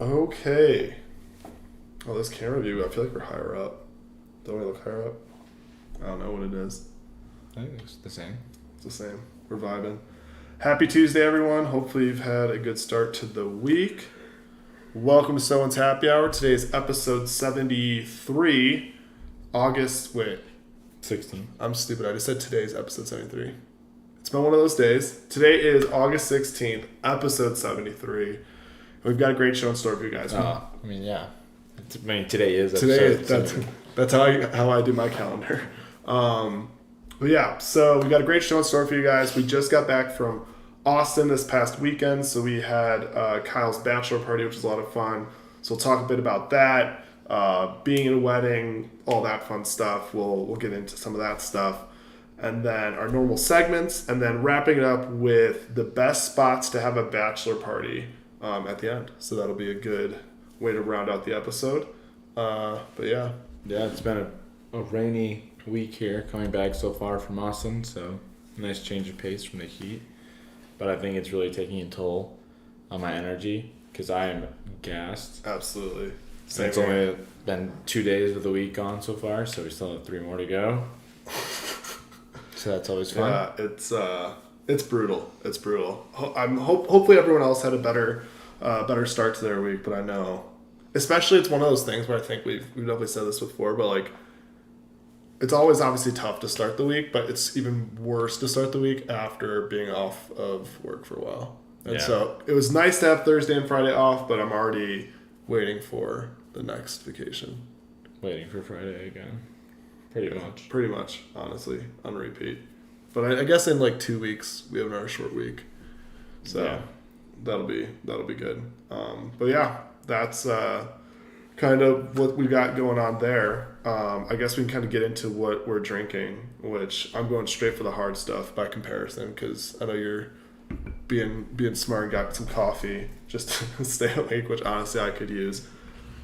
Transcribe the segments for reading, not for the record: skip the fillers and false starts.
Okay. Oh, this camera view, I feel like we're higher up. Don't we look higher up? I don't know what it is. I think it's the same. It's the same. We're vibing. Happy Tuesday, everyone. Hopefully you've had a good start to the week. Welcome to Someone's Happy Hour. Today is episode 73. Wait. 16. I'm stupid. I just said today's episode 73. It's been one of those days. Today is August 16th, episode 73. We've got a great show in store for you guys. Yeah. Today is that's how I do my calendar. But yeah, so we got a great show in store for you guys. We just got back from Austin this past weekend, so we had Kyle's bachelor party, which was a lot of fun. So we'll talk a bit about that, being in a wedding, all that fun stuff. We'll get into some of that stuff, and then our normal segments, and then wrapping it up with the best spots to have a bachelor party at the end. So that'll be a good way to round out the episode. But yeah. Yeah, it's been a rainy week here, coming back so far from Austin, so nice change of pace from the heat. But I think it's really taking a toll on my energy because I am gassed. Absolutely. It's only been 2 days of the week gone so far, so we still have 3 more to go. So that's always fun. Yeah, it's brutal. It's brutal. Hopefully everyone else had a better start to their week, but I know, especially it's one of those things where I think we've definitely said this before, but like it's always obviously tough to start the week, but it's even worse to start the week after being off of work for a while. And so it was nice to have Thursday and Friday off, but I'm already waiting for the next vacation. Waiting for Friday again. Pretty much, honestly, on repeat. But I guess in like 2 weeks we have another short week, so that'll be good. But yeah, that's kind of what we got going on there. I guess we can kind of get into what we're drinking, which I'm going straight for the hard stuff by comparison, because I know you're being smart and got some coffee just to stay awake, which honestly I could use.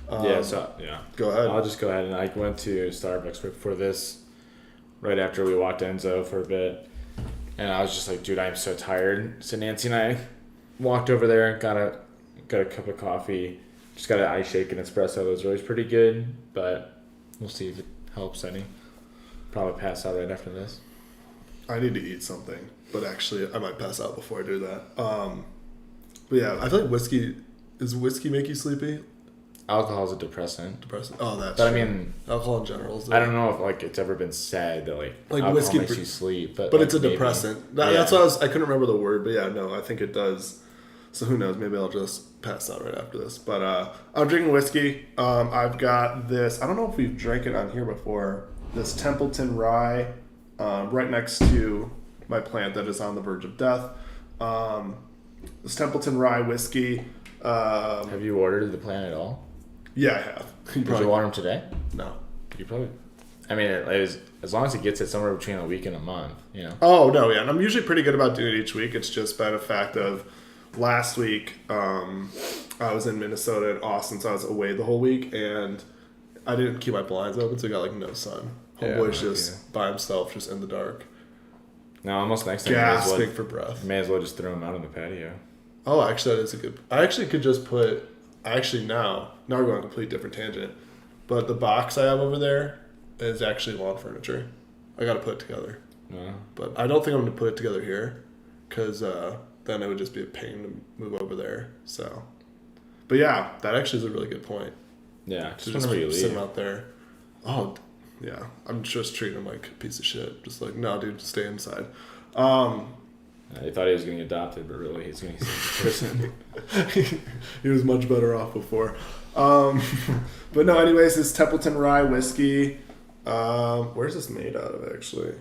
Go ahead. I'll just go ahead, and I went to Starbucks right before this, right after we walked Enzo for a bit, and I was just like, dude, I'm so tired. So Nancy and I walked over there, got a cup of coffee, just got an ice shake and espresso. It was always pretty good, but we'll see if it helps any. Probably pass out right after this. I need to eat something, but actually I might pass out before I do that. But yeah, I feel like does whiskey make you sleepy? Alcohol is a depressant. Oh, that's but true. I mean, alcohol in general. I don't know if like it's ever been said that like alcohol whiskey makes you sleep, but it's a depressant. That's what I couldn't remember the word, but yeah, no, I think it does. So who knows? Maybe I'll just pass out right after this. But I'm drinking whiskey. I've got this. I don't know if we've drank it on here before. This Templeton Rye, right next to my plant that is on the verge of death. This Templeton Rye whiskey. Have you ordered the plant at all? Yeah, I have. Did you want them today? No. You probably. I mean, it is, as long as it gets it somewhere between a week and a month, you know. Oh no, yeah. And I'm usually pretty good about doing it each week. It's just been a fact of last week. I was in Minnesota and Austin, so I was away the whole week, and I didn't keep my blinds open, so I got like no sun. Homeboy's just by himself, just in the dark. No, almost next time. Gasping for breath. May as well just throw him out on the patio. Oh, actually, that is a good. I actually could just put. Now we're going on a complete different tangent, but the box I have over there is actually lawn furniture. I got to put it together. But I don't think I'm going to put it together here, because then it would just be a pain to move over there. So, but yeah, that actually is a really good point. Yeah, just whenever you leave, sit out there. Oh, yeah, I'm just treating him like a piece of shit. Just like, no, dude, stay inside. He thought he was getting adopted, but really he's going to be prison. He was much better off before. But no, anyways, this Templeton Rye whiskey. Where's this made out of, actually?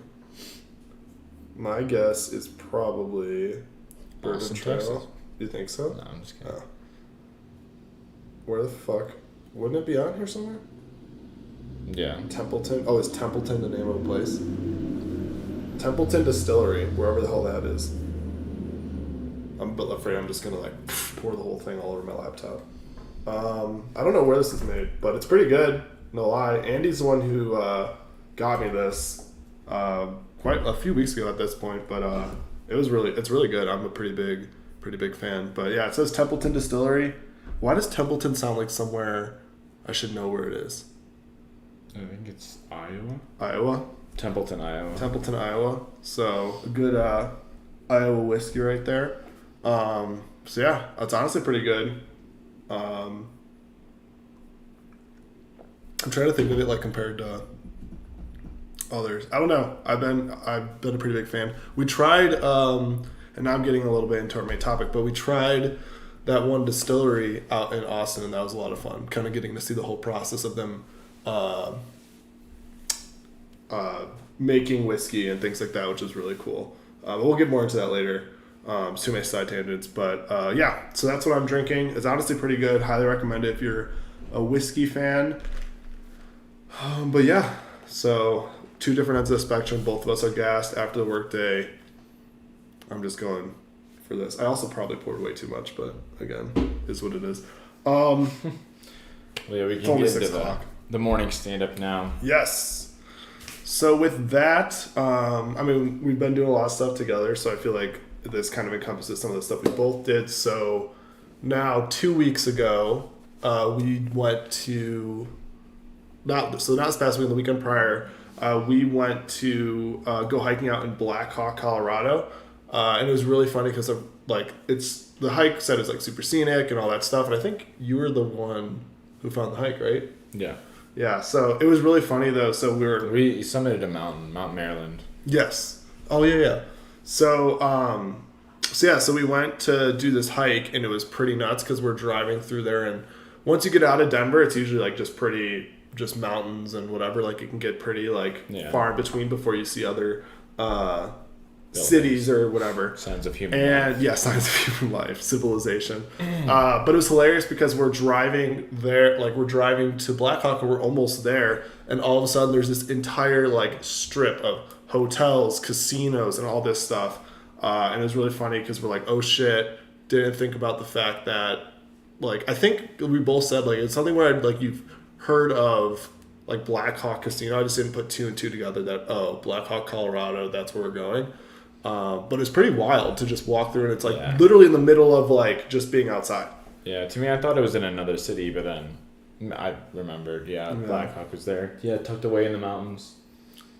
My guess is probably Bourbon Trail. Texas. You think so? No, I'm just kidding. Oh. Where the fuck? Wouldn't it be on here somewhere? Yeah. Templeton. Oh, is Templeton the name of a place? Templeton Distillery, wherever the hell that is. I'm afraid I'm just gonna like pour the whole thing all over my laptop. I don't know where this is made, but it's pretty good. No lie. Andy's the one who got me this quite a few weeks ago at this point, but it's really good. I'm a pretty big fan. But yeah, it says Templeton Distillery. Why does Templeton sound like somewhere I should know where it is? I think it's Iowa. Iowa? Templeton, Iowa. Templeton, Iowa. So, a good Iowa whiskey right there. So, yeah, it's honestly pretty good. I'm trying to think of it like compared to others. I don't know. I've been a pretty big fan. We tried, and now I'm getting a little bit into our main topic, but we tried that one distillery out in Austin, and that was a lot of fun. Kind of getting to see the whole process of them making whiskey and things like that, which is really cool. But we'll get more into that later. Too many side tangents, but yeah. So that's what I'm drinking. It's honestly pretty good. Highly recommend it if you're a whiskey fan. But yeah, so 2 different ends of the spectrum. Both of us are gassed after the workday. I'm just going for this. I also probably poured way too much, but again, is what it is. Well, yeah, we can get into the morning stand-up now. Yes. So with that, I mean, we've been doing a lot of stuff together, so I feel like this kind of encompasses some of the stuff we both did. So now 2 weeks ago, we went to not this past week, the weekend prior, we went to go hiking out in Black Hawk, Colorado, and it was really funny because of the hike said it's like super scenic and all that stuff, and I think you were the one who found the hike, right? Yeah. Yeah. So it was really funny though. So we summited a mountain, Mount Maryland. Yes. Oh yeah. So so we went to do this hike, and it was pretty nuts because we're driving through there, and once you get out of Denver, it's usually like just mountains and whatever. Like it can get pretty far in between before you see other cities or whatever. Signs of human life. Yeah, signs of human life, civilization. But it was hilarious because we're driving there, we're driving to Black Hawk, and we're almost there, and all of a sudden there's this entire strip of hotels, casinos, and all this stuff. And it was really funny because we're like, oh shit, didn't think about the fact that, I think we both said, it's something where you've heard of, Black Hawk Casino. I just didn't put 2 and 2 together that, Black Hawk, Colorado, that's where we're going. But it's pretty wild to just walk through, and it's literally in the middle of just being outside. Yeah, to me, I thought it was in another city, but then I remembered, Black Hawk was there. Yeah, tucked away in the mountains.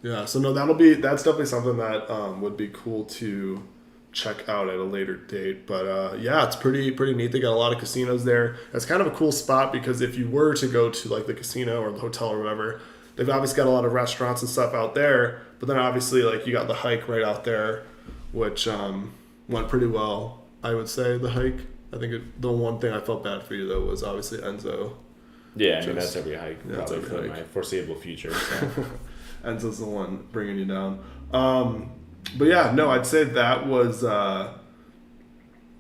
Yeah, so no, that's definitely something that would be cool to check out at a later date. But yeah, it's pretty neat. They got a lot of casinos there. It's kind of a cool spot because if you were to go to the casino or the hotel or whatever, they've obviously got a lot of restaurants and stuff out there. But then obviously you got the hike right out there, which went pretty well, I would say, the hike. I think the one thing I felt bad for you though was obviously Enzo. Yeah, I mean that's every hike, probably for my foreseeable future. So. Enzo's the one bringing you down. But yeah, no, I'd say that was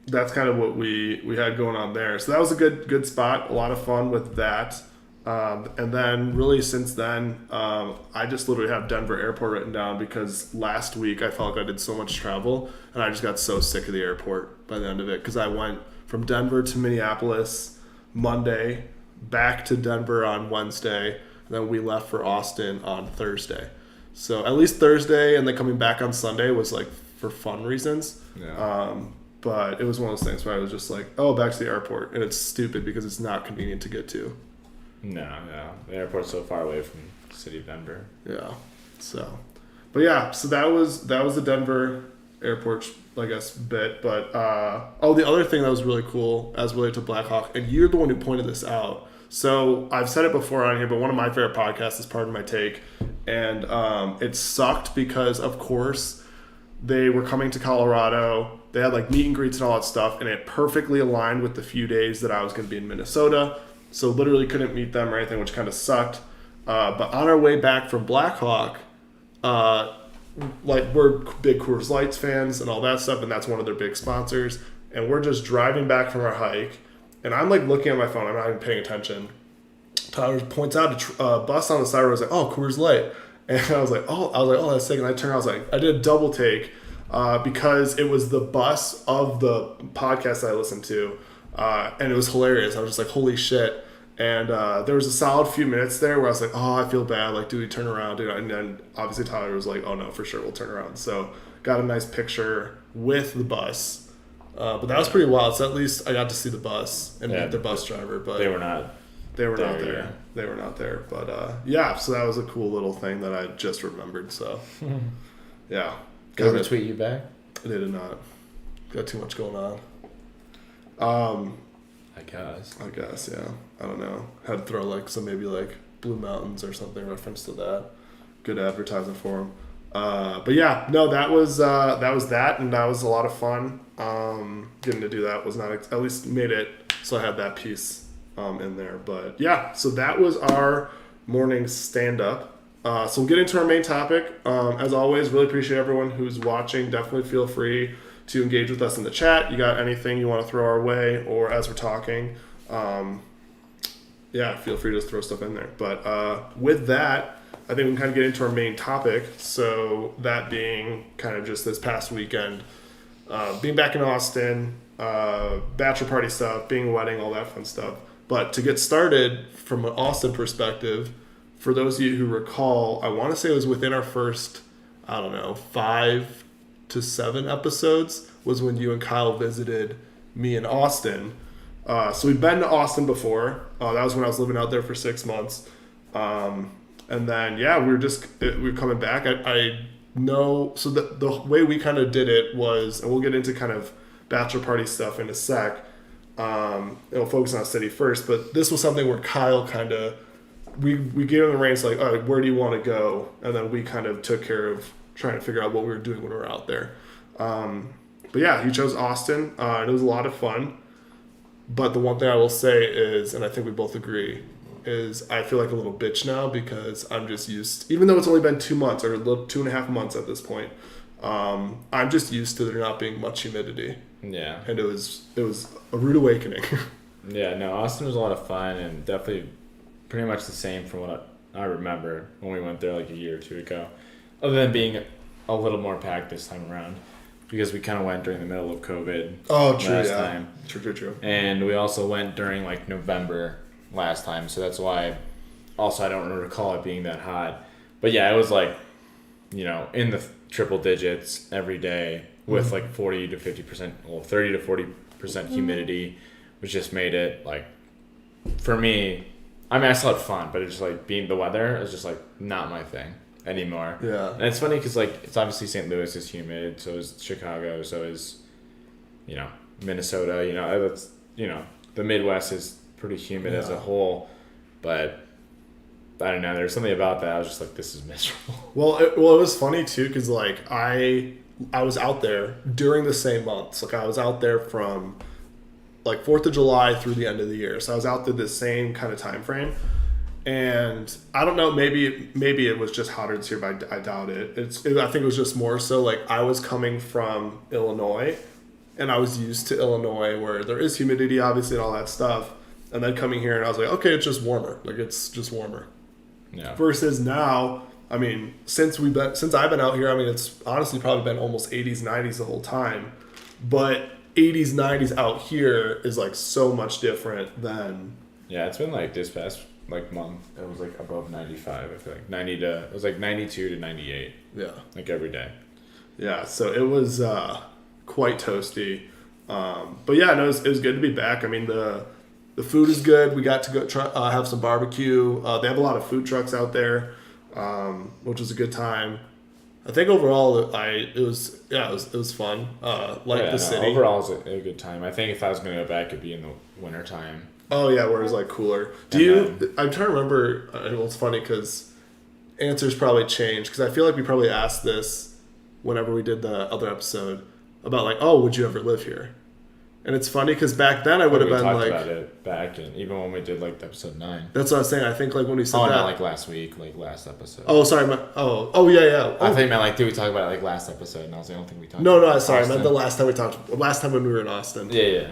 that's kind of what we had going on there. So that was a good spot. A lot of fun with that. And then really since then, I just literally have Denver Airport written down because last week I felt like I did so much travel, and I just got so sick of the airport by the end of it because I went from Denver to Minneapolis Monday, back to Denver on Wednesday, and then we left for Austin on Thursday. So at least Thursday, and then coming back on Sunday was for fun reasons. Yeah. But it was one of those things where I was just oh, back to the airport, and it's stupid because it's not convenient to get to. No, the airport's so far away from the city of Denver. Yeah. So, but yeah, so that was the Denver airport, I guess, bit. But the other thing that was really cool as related to Black Hawk, and you're the one who pointed this out. So I've said it before on here, but one of my favorite podcasts is Pardon My Take, and it sucked because, of course, they were coming to Colorado. They had meet and greets and all that stuff, and it perfectly aligned with the few days that I was going to be in Minnesota. So literally couldn't meet them or anything, which kind of sucked. But on our way back from Black Hawk, we're big Coors Lights fans and all that stuff, and that's one of their big sponsors. And we're just driving back from our hike, and I'm looking at my phone. I'm not even paying attention. Tyler points out a bus on the side. I was like, "Oh, Coors Light," and I was like, "Oh, that's sick." And I turned. I was like, I did a double take because it was the bus of the podcast I listened to. And it was hilarious. I was just holy shit. And there was a solid few minutes there where I was like, oh, I feel bad. Do we turn around? And then obviously Tyler was like, oh, no, for sure, we'll turn around. So got a nice picture with the bus But that was pretty wild. So at least I got to see the bus and meet the bus driver. But they were not there. Yeah. They were not there. But so that was a cool little thing that I just remembered. So yeah. Did they ever tweet you back? They did not. Got too much going on. I guess, yeah. I don't know. Had to throw like some maybe like Blue Mountains or something reference to that. Good advertising for them. But yeah, no, that was that, and that was a lot of fun. Getting to do that was not at least made it so I had that piece in there. But yeah, so that was our morning stand up. So we'll get into our main topic. As always, really appreciate everyone who's watching. Definitely feel free to engage with us in the chat. You got anything you want to throw our way, or as we're talking, feel free to just throw stuff in there. But with that, I think we can kind of get into our main topic. So that being kind of just this past weekend, being back in Austin, bachelor party stuff, being a wedding, all that fun stuff. But to get started from an Austin perspective, for those of you who recall, I want to say it was within our first, 5 to 7 episodes was when you and Kyle visited me in Austin. So we've been to Austin before. That was when I was living out there for 6 months. And then, we were coming back. I know, so the way we kind of did it was, and we'll get into kind of bachelor party stuff in a sec. It'll focus on city first, but this was something where Kyle kind of, we gave him the reins, like, all right, where do you want to go? And then we kind of took care of trying to figure out what we were doing when we were out there. But yeah, he chose Austin, and it was a lot of fun. But the one thing I will say is, and I think we both agree, is I feel like a little bitch now because I'm just used, even though it's only been 2 months or 2.5 months at this point, I'm just used to there not being much humidity. Yeah. And it was a rude awakening. Yeah, no, Austin was a lot of fun and definitely pretty much the same from what I remember when we went there like a year or two ago. Other than being a little more packed this time around. Because we kind of went during the middle of COVID last time. True. And we also went during like November last time. So that's why also I don't recall it being that hot. But yeah, it was like, in the triple digits every day with like 40 to 50%, 30 to 40% humidity, which just made it like, for me, I mean, I still had fun, but it's just like being the weather is just like not my thing anymore. Yeah. And it's funny because like it's obviously St. Louis is humid, so is Chicago, so is Minnesota. It's the Midwest is pretty humid as a whole, but I don't know. There's something about that. I was just like, this is miserable. Well, it was funny too because like I was out there during the same months. Like I was out there from like 4th of July through the end of the year, so I was out there the same kind of time frame. And I don't know, maybe it was just hotter this year, but I doubt it. I think it was just more so like I was coming from Illinois, and I was used to Illinois where there is humidity, obviously, and all that stuff. And then coming here, and I was like, okay, it's just warmer. Like it's just warmer. Yeah. Versus now, I mean, since I've been out here, I mean, it's honestly probably been almost 80s, 90s the whole time. But 80s, 90s out here is like so much different than. Yeah, it's been like this past month, it was like above 95. I feel like it was like 92 to 98. Yeah, like every day. Yeah, so it was quite toasty, but yeah, no, it was good to be back. I mean, the food is good. We got to go try, have some barbecue. They have a lot of food trucks out there, which was a good time. I think overall, it was fun. The city. Overall, it was a good time. I think if I was going to go back, it'd be in the winter time. Oh yeah, where it was like cooler. I'm trying to remember. Well, it's funny because answers probably changed because I feel like we probably asked this whenever we did the other episode about like, oh, would you ever live here? And it's funny because back then I would have been like. We talked about it back, and even when we did like episode 9. That's what I was saying. I think like when we said that. Not like last week, like last episode. Oh, sorry. Yeah. Oh. I think meant like, did we talk about it like last episode? And I was like, I don't think we talked. No. Sorry, I meant the last time we talked. Last time when we were in Austin. Yeah.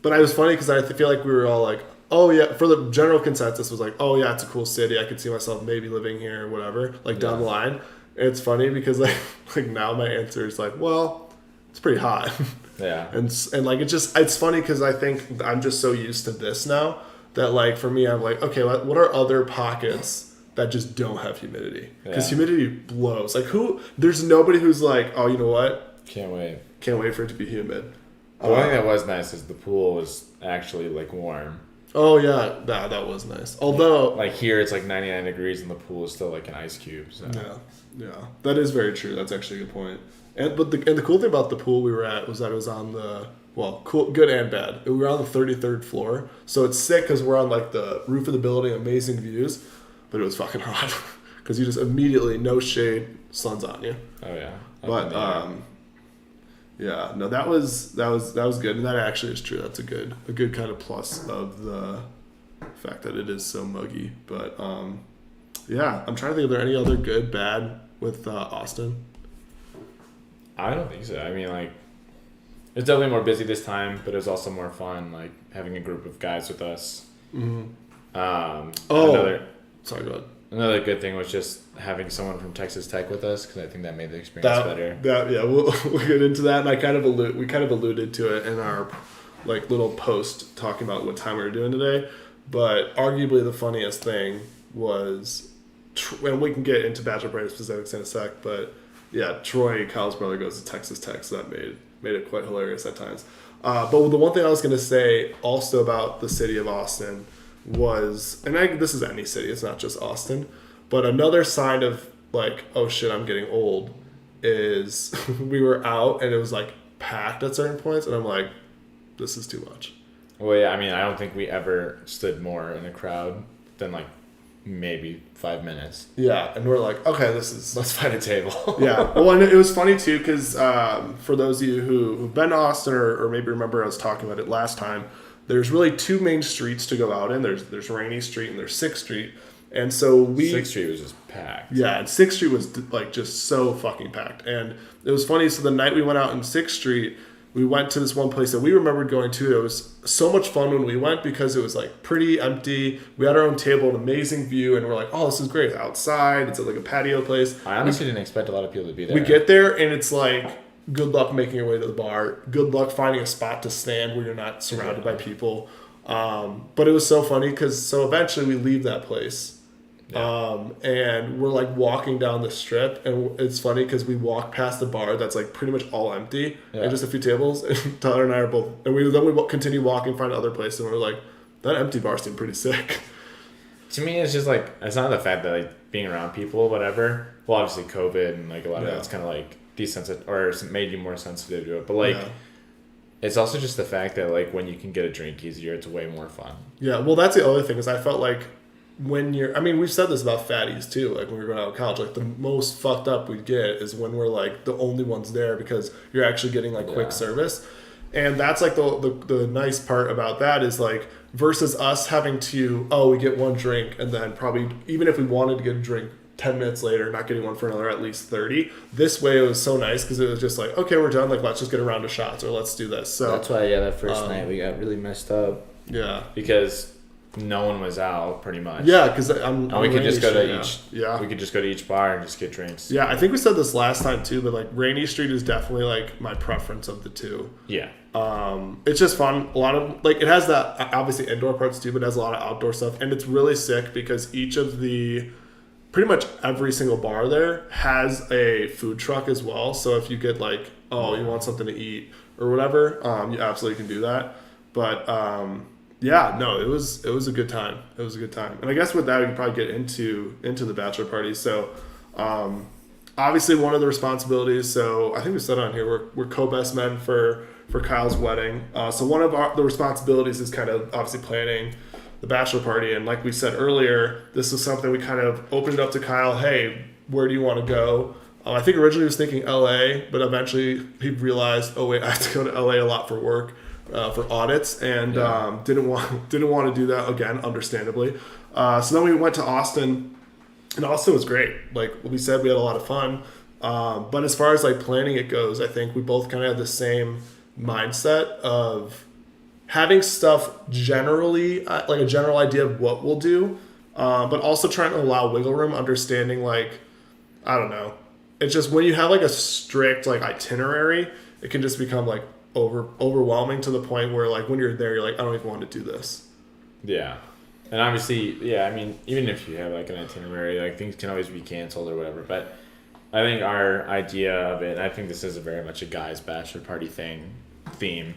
But it was funny because I feel like we were all like, oh yeah, for the general consensus was like, oh yeah, it's a cool city. I could see myself maybe living here or whatever, like down the line. And it's funny because like now my answer is like, well, it's pretty hot. Yeah. And like it's funny because I think I'm just so used to this now that like for me I'm like, okay, what are other pockets that just don't have humidity? Because humidity blows. Like there's nobody who's like, oh, you know what? Can't wait. Can't wait for it to be humid. The one thing that was nice is the pool was actually like warm. Oh yeah, that was nice. Although like here it's like 99 degrees and the pool is still like an ice cube. So. Yeah, that is very true. That's actually a good point. And the cool thing about the pool we were at was that it was on the good and bad. We were on the 33rd floor, so it's sick because we're on like the roof of the building, amazing views, but it was fucking hot because you just immediately no shade, sun's on you. Oh yeah. But yeah, no, that was good, and that actually is true. That's a good kind of plus of the fact that it is so muggy. But yeah, I'm trying to think. Are there any other good, bad with Austin? I don't think so. I mean, like, it's definitely more busy this time, but it was also more fun, like having a group of guys with us. Mm-hmm. Sorry, go ahead. Another good thing was just having someone from Texas Tech with us because I think that made the experience better. Yeah, we'll get into that, and we kind of alluded to it in our like little post talking about what time we were doing today. But arguably the funniest thing was, and we can get into Bachelor Party specifics in a sec, but yeah, Troy, Kyle's brother, goes to Texas Tech, so that made it quite hilarious at times. But the one thing I was going to say also about the city of Austin was, and this is any city, it's not just Austin, but another sign of like, oh shit, I'm getting old, is we were out and it was like packed at certain points, and I'm like, this is too much. Well, yeah, I mean, I don't think we ever stood more in a crowd than like maybe 5 minutes. Yeah, and we're like, okay, let's find a table. Yeah, well, and it was funny too because for those of you who've been to Austin or maybe remember I was talking about it last time, there's really two main streets to go out in. There's Rainy Street and there's 6th Street. And so 6th Street was just packed. Yeah, and 6th Street was like just so fucking packed. And it was funny, so the night we went out in 6th Street, we went to this one place that we remembered going to. It was so much fun when we went because it was like pretty empty. We had our own table, an amazing view, and we're like, oh, this is great. It's outside. It's like a patio place. I honestly didn't expect a lot of people to be there. We get there and it's like, good luck making your way to the bar. Good luck finding a spot to stand where you're not surrounded by people. But it was so funny because eventually we leave that place. Yeah. And we're like walking down the strip, and it's funny because we walk past the bar that's like pretty much all empty and just a few tables. And Tyler and I are both, and then we continue walking, find other places, and we're like, that empty bar seemed pretty sick. To me, it's just like, it's not the fact that like being around people, whatever. Well, obviously COVID and like a lot of that's kind of like desensitive or made you more sensitive to it, but like. Yeah. It's also just the fact that like when you can get a drink easier, it's way more fun. Yeah, well, that's the other thing is I felt like when we've said this about fatties too, like when we were going out of college, like the most fucked up we get is when we're like the only ones there because you're actually getting like quick service. And that's like the nice part about that is like versus us having to, we get one drink and then probably even if we wanted to get a drink 10 minutes later, not getting one for another at least 30. This way it was so nice because it was just like, okay, we're done. Like, let's just get a round of shots or let's do this. So that's why, that first night we got really messed up. Yeah. Because no one was out pretty much. Yeah, because we could just go to each. Yeah. We could just go to each bar and just get drinks. Yeah, I think we said this last time too, but like Rainy Street is definitely like my preference of the two. Yeah. It's just fun. A lot of like it has that obviously indoor parts too, but it has a lot of outdoor stuff, and it's really sick because each of the pretty much every single bar there has a food truck as well. So if you get like, you want something to eat or whatever, you absolutely can do that. But it was a good time. It was a good time. And I guess with that, we can probably get into the bachelor party. So obviously one of the responsibilities, so I think we said on here, we're co-best men for Kyle's wedding. So one of the responsibilities is kind of obviously planning the bachelor party, and like we said earlier, this is something we kind of opened up to Kyle. Hey, where do you want to go? I think originally he was thinking LA, but eventually he realized, oh wait, I have to go to LA a lot for work, for audits, and didn't want to do that again, understandably. So then we went to Austin, and Austin was great. Like we said, we had a lot of fun. But as far as like planning it goes, I think we both kind of have the same mindset of having stuff generally, like a general idea of what we'll do, but also trying to allow wiggle room, understanding like, I don't know. It's just when you have like a strict like itinerary, it can just become like overwhelming to the point where like when you're there, you're like, I don't even want to do this. Yeah. And obviously, I mean, even if you have like an itinerary, like things can always be canceled or whatever, but I think our idea of it, I think this is very much a guy's bachelor party theme,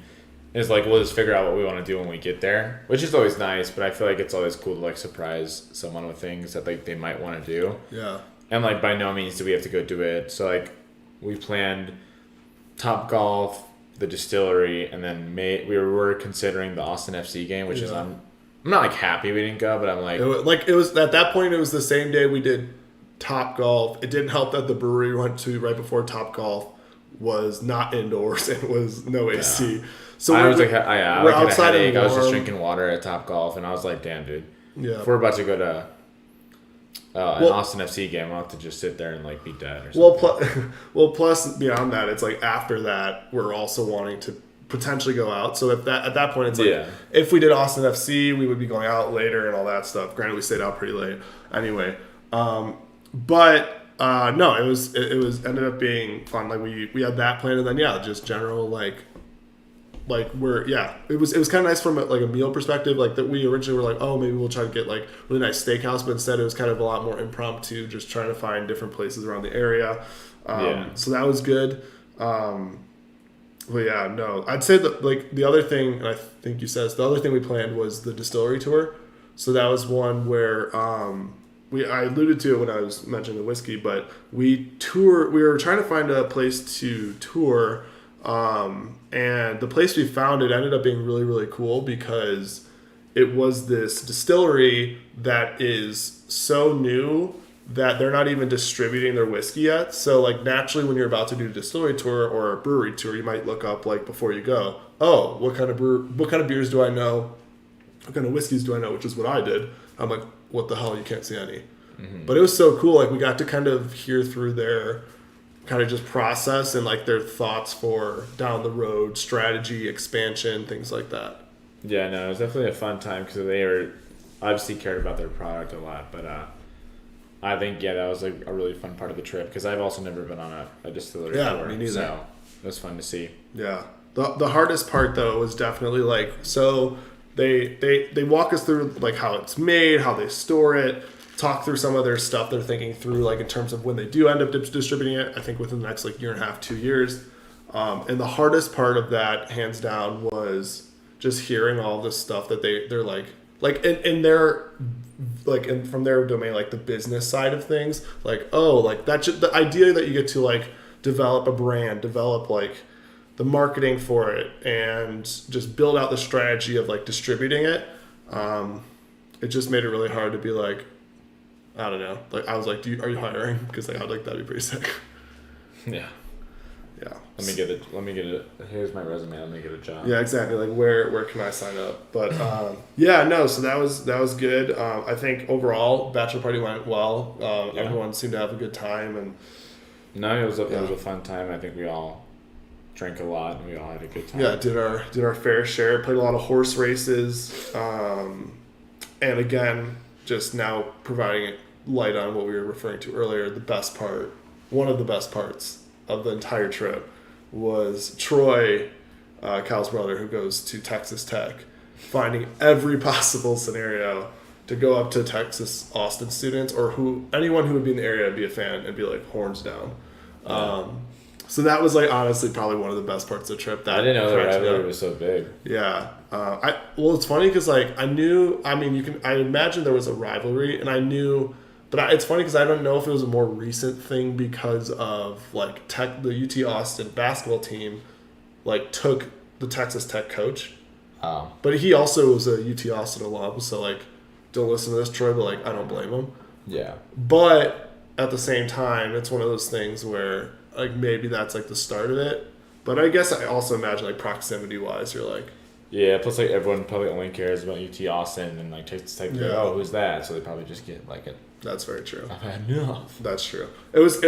is like we'll just figure out what we want to do when we get there, which is always nice. But I feel like it's always cool to like surprise someone with things that like they might want to do. Yeah. And like by no means do we have to go do it. So like we planned Top Golf, the distillery, and then we were considering the Austin FC game, which is I'm not like happy we didn't go, but I'm like it was at that point it was the same day we did Top Golf. It didn't help that the brewery we went to right before Top Golf was not indoors and was no AC. Yeah. So I was like, we're outside of I was just drinking water at Top Golf, and I was like, damn, dude. Yeah. If we're about to go to an Austin FC game, I'll have to just sit there and like be dead or something. Plus beyond that, it's like after that, we're also wanting to potentially go out. So at that point, it's like if we did Austin FC, we would be going out later and all that stuff. Granted, we stayed out pretty late anyway. No, it was ended up being fun. Like we had that plan, and then just general it was kind of nice from a meal perspective. Like that we originally were like, oh, maybe we'll try to get like really nice steakhouse, but instead it was kind of a lot more impromptu, just trying to find different places around the area. So that was good. But yeah, no, I'd say that like the other thing, and I think you said this, the other thing we planned was the distillery tour. So that was one where I alluded to it when I was mentioning the whiskey, but we were trying to find a place to tour. And the place we found, it ended up being really, really cool because it was this distillery that is so new that they're not even distributing their whiskey yet. So like naturally when you're about to do a distillery tour or a brewery tour, you might look up like before you go, oh, what kind of beers do I know? What kind of whiskeys do I know? Which is what I did. I'm like, what the hell? You can't see any. Mm-hmm. But it was so cool. Like we got to kind of hear through their kind of just process and like their thoughts for down the road strategy, expansion, things like that. Yeah, no, it was definitely a fun time because they were obviously cared about their product a lot. But I think that was like a really fun part of the trip because I've also never been on a distillery tour. Me neither. So it was fun to see. Yeah, the hardest part though was definitely like so they walk us through like how it's made, how they store it. Talk through some of their stuff they're thinking through, like in terms of when they do end up distributing it. I think within the next like year and a half, 2 years. And the hardest part of that, hands down, was just hearing all this stuff that they're like in their like in from their domain, like the business side of things. Like that's the idea that you get to like develop a brand, develop like the marketing for it, and just build out the strategy of like distributing it. It just made it really hard to be like. I don't know. Like I was like, are you hiring? Because like I'd like that'd be pretty sick. Yeah. Yeah. Let me get it. Here's my resume. Let me get a job. Yeah, exactly. Like where can I sign up? But no. So that was good. I think overall, bachelor party went well. Everyone seemed to have a good time, and it was a fun time. I think we all drank a lot and we all had a good time. Yeah, did our fair share. Played a lot of horse races, and again, just now providing light on what we were referring to earlier. One of the best parts of the entire trip was Troy, Cal's brother, who goes to Texas Tech, finding every possible scenario to go up to Texas Austin students or anyone who would be in the area and be a fan and be like horns down. So that was like honestly probably one of the best parts of the trip. I didn't know the rivalry was so big. Yeah. It's funny because like I imagine there was a rivalry and I knew, but it's funny because I don't know if it was a more recent thing because of like the UT Austin basketball team like took the Texas Tech coach. Oh. But he also was a UT Austin alum, so like don't listen to this, Troy, but like I don't blame him. Yeah. But at the same time, it's one of those things where like maybe that's like the start of it. But I guess I also imagine like proximity wise, you're like. Yeah, plus like everyone probably only cares about UT Austin and like Texas Tech. Oh, who's that? So they probably just get like it. That's very true. I've had enough. That's true. It was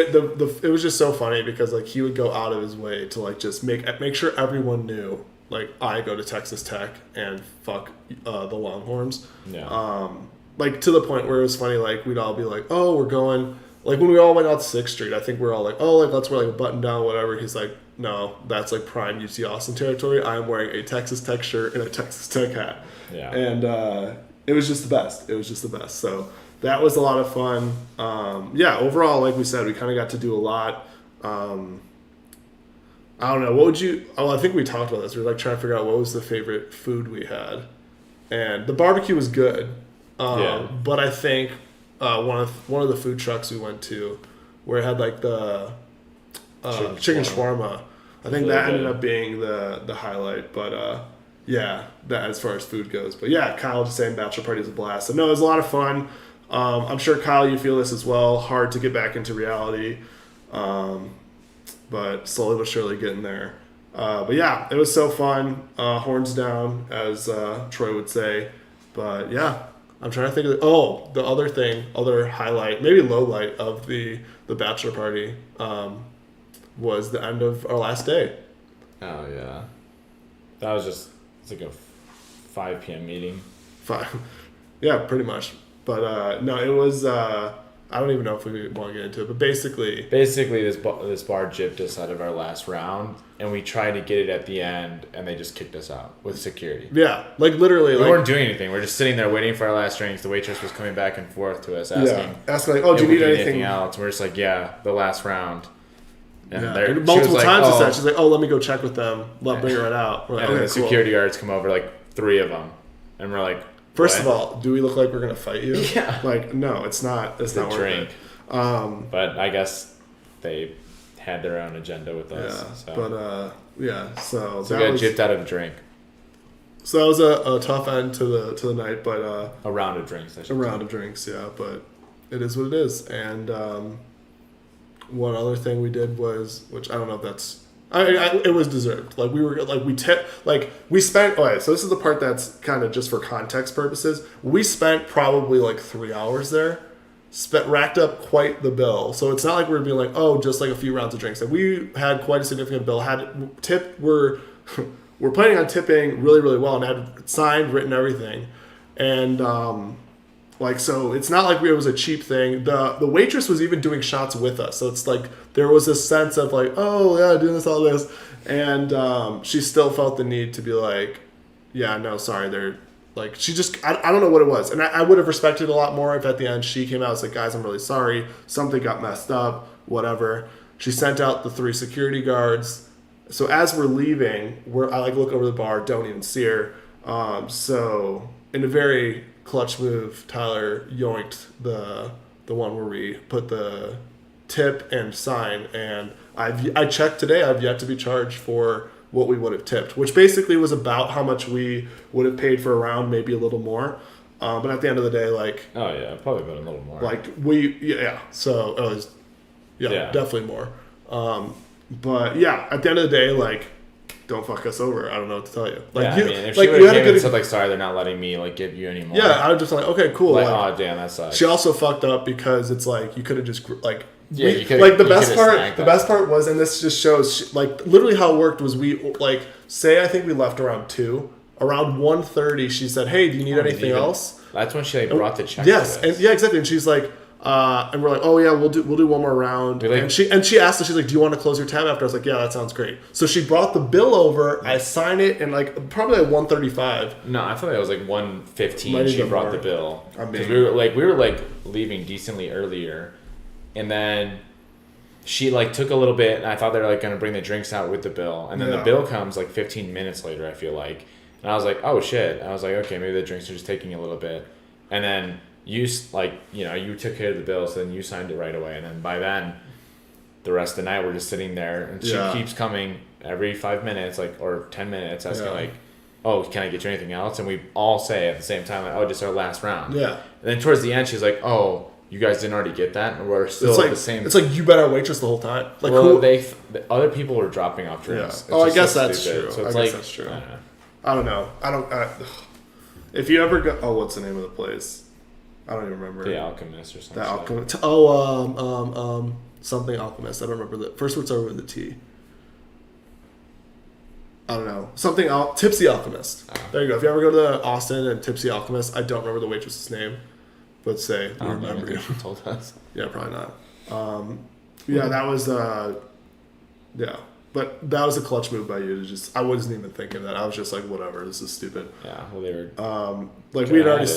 just so funny because like he would go out of his way to like just make sure everyone knew like I go to Texas Tech and fuck the Longhorns. Yeah. Like to the point where it was funny. Like we'd all be like, oh, we're going. Like when we all went out to 6th Street, I think we're all like, oh, like let's wear like a button down, whatever. He's like, no, that's like prime UT Austin territory. I'm wearing a Texas Tech shirt and a Texas Tech hat. Yeah. And it was just the best. So that was a lot of fun. Yeah, overall, like we said, we kind of got to do a lot. I don't know. What would you? Oh, I think we talked about this. We were like trying to figure out what was the favorite food we had, and the barbecue was good. But I think one of the food trucks we went to, where it had like the chicken shawarma. I think that ended up being the highlight. But yeah, that as far as food goes. But yeah, Kyle just saying bachelor party is a blast. So no, it was a lot of fun. I'm sure Kyle, you feel this as well. Hard to get back into reality. But slowly but surely getting there. But yeah, it was so fun. Horns down, as Troy would say. But yeah, I'm trying to think of the other highlight, maybe low light of the bachelor party was the end of our last day. Oh yeah, that was just like a 5 p.m. meeting. 5, yeah, pretty much. But no, it was. I don't even know if we want to get into it, but basically this bar gypped us out of our last round, and we tried to get it at the end, and they just kicked us out with security. Yeah, like literally, we weren't doing anything. We're just sitting there waiting for our last drinks. The waitress was coming back and forth to us, asking like, "Oh, do you need anything else?" And we're just like, "Yeah, the last round." And and multiple times she said, she's like, "Oh, let me go check with them. Bring it right out." We're like, and then the security guards come over, like 3 of them, and we're like. First of all, do we look like we're gonna fight you? Yeah. Like, no, it's not. It's not worth it. But I guess they had their own agenda with us. Yeah. So. But yeah. So we got gypped out of a drink. So that was a tough end to the night, but a round of drinks. A round of drinks, yeah. But it is what it is. And one other thing we did was, which I don't know if that's. It was deserved. Like we spent. Okay, so this is the part that's kind of just for context purposes. We spent probably like 3 hours there, racked up quite the bill. So it's not like we were being like, oh, just like a few rounds of drinks. Like we had quite a significant bill. We're planning on tipping really really well and had signed, written everything, and so it's not like it was a cheap thing. The waitress was even doing shots with us. So it's like there was this sense of like, oh yeah, doing all this. And she still felt the need to be like, yeah, no, sorry. They're like, she just, I don't know what it was. And I would have respected it a lot more if at the end she came out and was like, guys, I'm really sorry. Something got messed up, whatever. She sent out the 3 security guards. So as we're leaving, I like look over the bar, don't even see her. So in a very clutch move, Tyler yoinked the one where we put the tip and sign, and I checked today. I've yet to be charged for what we would have tipped, which basically was about how much we would have paid for a round, maybe a little more. But at the end of the day, like, oh yeah, probably about a little more. Like so it was definitely more. But yeah, at the end of the day, like, don't fuck us over. I don't know what to tell you. Like, yeah, if she would have said like, sorry, they're not letting me like give you any more. Yeah, I was just like, okay, cool. Like, oh damn, that sucks. She also fucked up because it's like you could have just like. Yeah, you could. Like the best part. The best part was, and this just shows, like literally how it worked was we like say I think we left around 2. Around 1:30, she said, "Hey, do you need anything else?" That's when she like brought the check. Yes, and yeah, exactly. And she's like, and we're like, "Oh yeah, we'll do one more round." And she asked us, she's like, "Do you want to close your tab after?" I was like, "Yeah, that sounds great." So she brought the bill over. I signed it, and like probably at 1:35. No, I thought it was like 1:15. She brought the bill because we were leaving decently earlier, and then she like took a little bit, and I thought they were like gonna bring the drinks out with the bill, and then the bill comes like 15 minutes later. I feel like, and I was like, oh shit. I was like, okay, maybe the drinks are just taking a little bit, and then you you took care of the bill, so then you signed it right away, and then by then, the rest of the night we're just sitting there, and she keeps coming every 5 minutes, like or 10 minutes, asking like, oh, can I get you anything else? And we all say at the same time, like, oh, just our last round. Yeah. And then towards the end, she's like, oh, you guys didn't already get that, and we're still like, the same. It's like you bet our waitress the whole time. Like, well, the other people were dropping off drinks. Yeah. Oh, I guess that's true. So it's I guess that's true. I don't know. If you ever go, what's the name of the place? I don't even remember. The Alchemist or something. The Alchemist. Something Alchemist. I don't remember the first word started with a T. I don't know. Something Tipsy Alchemist. Oh. There you go. If you ever go to Austin and Tipsy Alchemist, I don't remember the waitress's name. But say we remember you. She told us. Yeah, probably not. Yeah, that was. Yeah, but that was a clutch move by you to just. I wasn't even thinking that. I was just like, whatever, this is stupid. Yeah, well, they were. Like we had already,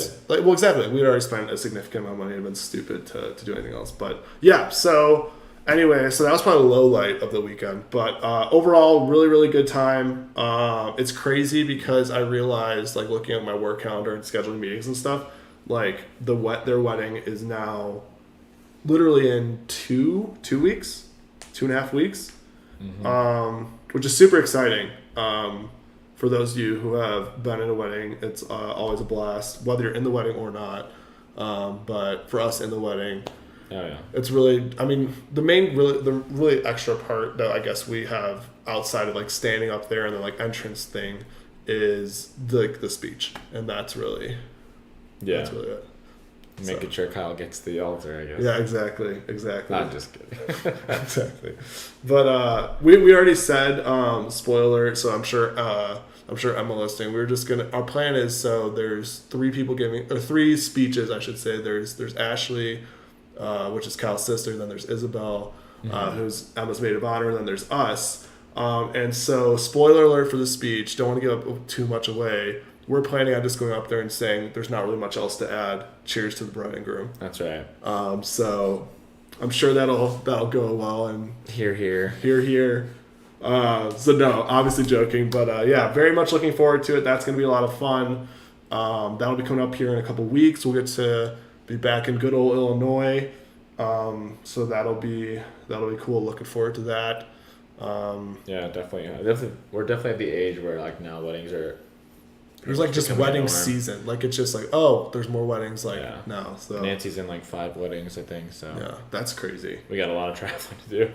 exactly. We had already spent a significant amount of money. It'd been stupid to do anything else. But yeah, so anyway, so that was probably the low light of the weekend. But overall, really, really good time. It's crazy because I realized, like, looking at my work calendar and scheduling meetings and stuff, like their wedding is now literally in 2 weeks, 2.5 weeks, which is super exciting. For those of you who have been in a wedding, it's always a blast, whether you're in the wedding or not. But for us in the wedding, it's really, I mean, the really extra part that I guess we have outside of like standing up there and the like entrance thing is the speech, and that's really it. Making sure Kyle gets the altar, I guess. Yeah, exactly. I'm just kidding. Exactly. But we already said, spoiler, so I'm sure Emma listening, our plan is, so there's 3 speeches, I should say. There's Ashley, which is Kyle's sister, then there's Isabel, who's Emma's maid of honor, and then there's us. And so, spoiler alert for the speech, don't want to give too much away. We're planning on just going up there and saying there's not really much else to add. Cheers to the bride and groom. That's right. So I'm sure that'll go well. And Hear. So no, obviously joking, but yeah, very much looking forward to it. That's going to be a lot of fun. That'll be coming up here in a couple weeks. We'll get to be back in good old Illinois. So that'll be cool. Looking forward to that. Yeah, definitely. We're definitely at the age where like now weddings are. There's like just wedding season. Like it's just like, oh, there's more weddings now. So Nancy's in like 5 weddings, I think. So yeah, that's crazy. We got a lot of traveling to do.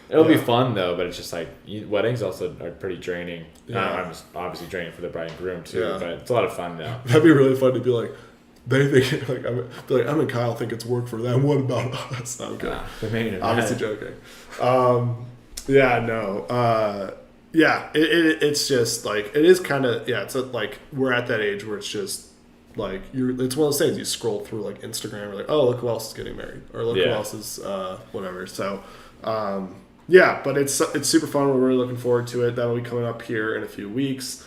It'll be fun though, but it's just like weddings also are pretty draining. I'm obviously draining for the bride and groom too, but it's a lot of fun though. That'd be really fun to be like, they think like I'm and Kyle think it's work for them. What about us? Okay, obviously joking. It's just like it is kind of it's like we're at that age where it's just like it's one of those things you scroll through like Instagram or like, oh, look who else is getting married, or look who else is whatever. So but it's super fun. We're really looking forward to it. That'll be coming up here in a few weeks.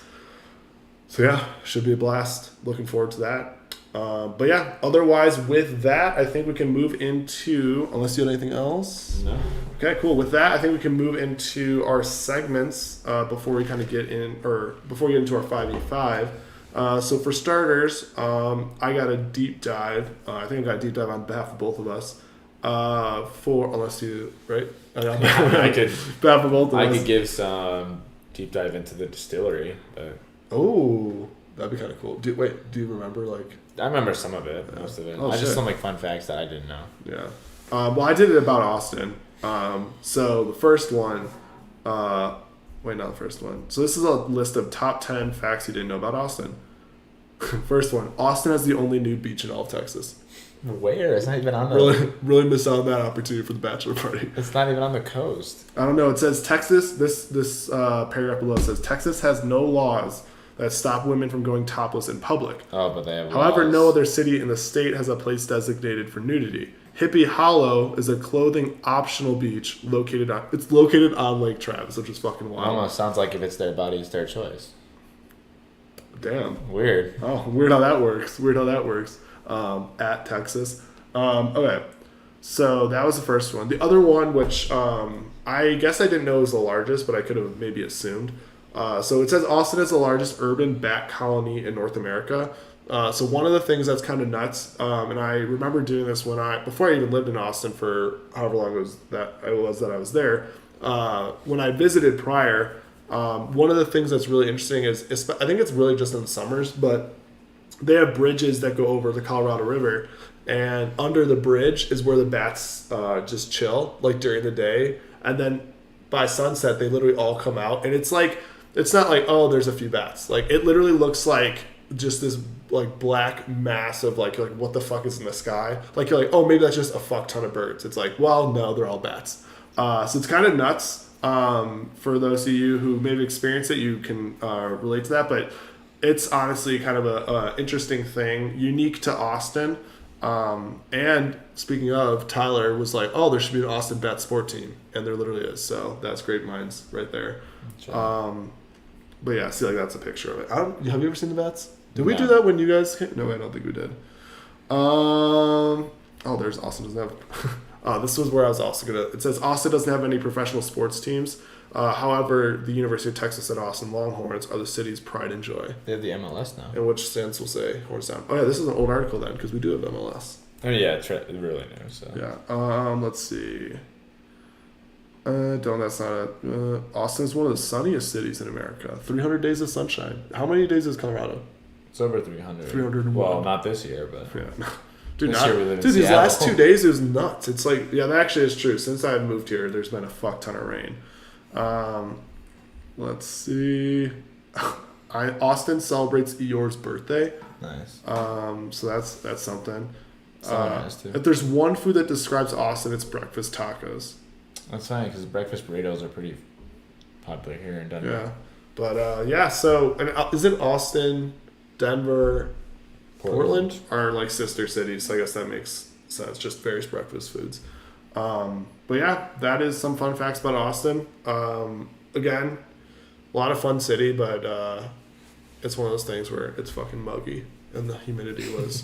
So yeah, should be a blast. Looking forward to that. But yeah, otherwise with that, I think we can move into, unless you had anything else. No. Okay, cool. With that, I think we can move into our segments before we kind of get into our 5v5. So for starters, I got a deep dive. I think I got a deep dive on behalf of both of us. Unless you, right? I could. Behalf of both of us. I could give some deep dive into the distillery, but. Oh, that'd be kind of cool. Do you remember like? I remember some of it, most of it. Just some like fun facts that I didn't know. Yeah. Well, I did it about Austin. So the first one, not the first one. So this is a list of top 10 facts you didn't know about Austin. First one, Austin has the only nude beach in all of Texas. Where? It's not even on the... Really miss out on that opportunity for the bachelor party. It's not even on the coast. I don't know. It says Texas, this paragraph below says, Texas has no laws that stop women from going topless in public. Oh, but they have However, laws. no other city in the state has a place designated for nudity. Hippie Hollow is a clothing optional beach located on Lake Travis, which is fucking wild. Almost sounds like if it's their body, it's their choice. Damn. Weird. Oh, weird how that works. At Texas. Okay. So that was the first one. The other one, which I guess I didn't know was the largest, but I could have maybe assumed. So it says Austin is the largest urban bat colony in North America. So one of the things that's kind of nuts, and I remember doing this before I even lived in Austin for however long it was that I was there. When I visited prior, one of the things that's really interesting is I think it's really just in the summers, but they have bridges that go over the Colorado River, and under the bridge is where the bats just chill, like during the day, and then by sunset they literally all come out, and it's not like, oh, there's a few bats. Like it literally looks like just this like black mass of like what the fuck is in the sky. Like you're like, oh, maybe that's just a fuck ton of birds. It's like, well, no, they're all bats. So it's kind of nuts. For those of you who maybe experienced it, you can relate to that, but it's honestly kind of a interesting thing, unique to Austin. And speaking of, Tyler was like, "Oh, there should be an Austin Bet Sport team," and there literally is. So that's great minds right there. Sure. But yeah, see, like that's a picture of it. Have you ever seen the bets? Did we do that when you guys came? No, I don't think we did. There's Austin doesn't have. This was where I was also gonna. It says Austin doesn't have any professional sports teams. However, the University of Texas at Austin Longhorns are the city's pride and joy. They have the MLS now. In which sense we'll say Horns down. Oh yeah, this is an old article then because we do have MLS. Oh yeah, it's really new. So yeah. Let's see. That's not it. Austin is one of the sunniest cities in America. 300 days of sunshine. How many days is Colorado? It's over 300. 301. Well, not this year, but yeah. These last 2 days it was nuts. It's like, yeah, that actually is true. Since I've moved here, there's been a fuck ton of rain. Let's see. Austin celebrates Eeyore's birthday. Nice. So that's something. Nice too. If there's one food that describes Austin, it's breakfast tacos. That's fine because breakfast burritos are pretty popular here in Denver. Yeah, but So isn't Austin, Denver, Portland are like sister cities? So I guess that makes sense. Just various breakfast foods. But yeah, that is some fun facts about Austin. Again, a lot of fun city, but it's one of those things where it's fucking muggy and the humidity was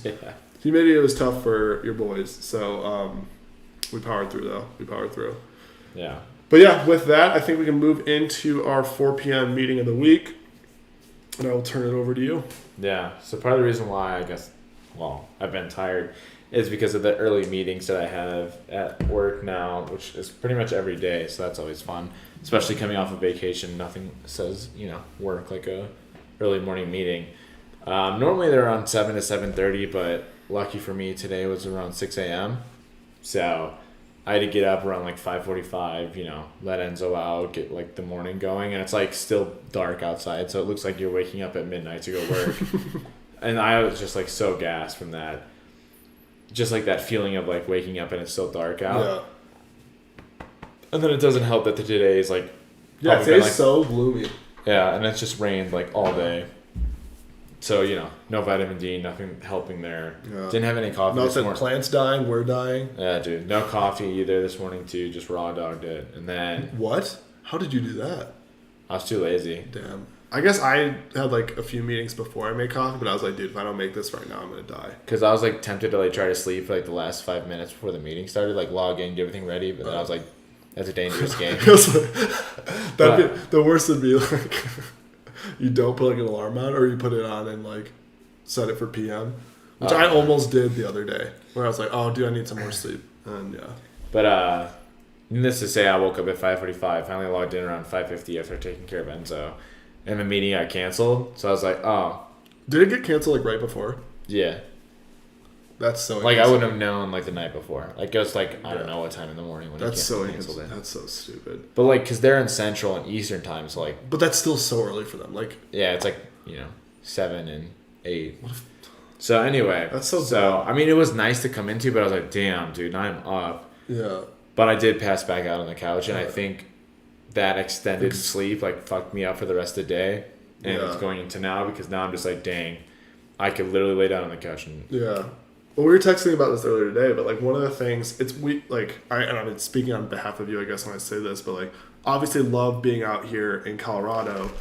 humidity was tough for your boys. So we powered through though. Yeah. But yeah, with that, I think we can move into our 4 p.m. meeting of the week, and I will turn it over to you. Yeah. So part of the reason why I've been tired is because of the early meetings that I have at work now, which is pretty much every day. So that's always fun, especially coming off of vacation. Nothing says, work like a early morning meeting. Normally they're around 7 to 7:30, but lucky for me today was around 6 a.m. So I had to get up around like 5:45, let Enzo out, get like the morning going, and it's like still dark outside, so it looks like you're waking up at midnight to go work. And I was just like so gassed from that. Just like that feeling of like waking up and it's still dark out. Yeah. And then it doesn't help that today is like today's so gloomy. Yeah, and it's just rained like all day. So, no vitamin D, nothing helping there. Yeah. Didn't have any coffee this morning. Plants dying, we're dying. Yeah, dude. No coffee either this morning, too. Just raw dogged it. And then... What? How did you do that? I was too lazy. Damn. I guess I had like a few meetings before I made coffee, but I was like, dude, if I don't make this right now, I'm going to die. Because I was like tempted to like try to sleep for like the last 5 minutes before the meeting started, like log in, get everything ready. But then I was like, that's a dangerous game. The worst would be like... You don't put like an alarm on, or you put it on and like set it for PM, which I almost did the other day, where I was like, "Oh, dude, I need some more sleep." And yeah. But needless to say, I woke up at 5:45. Finally logged in around 5:50 after taking care of Enzo, and the meeting got canceled. So I was like, "Oh." Did it get canceled like right before? Yeah. That's so. Like I wouldn't have known like the night before. Like it was like I don't know what time in the morning when that's so canceled it. That's so stupid. But like, cause they're in Central and Eastern time, so like. But that's still so early for them. Like. Yeah, it's like 7 and 8. So anyway, that's so. Bad. I mean, it was nice to come into, but I was like, damn, dude, now I'm up. Yeah. But I did pass back out on the couch, and I think that extended sleep like fucked me up for the rest of the day, and it's going into now because now I'm just like, dang, I could literally lay down on the couch and. Yeah. Well, we were texting about this earlier today, but like one of the things I'm speaking on behalf of you, I guess, when I say this, but like obviously love being out here in Colorado.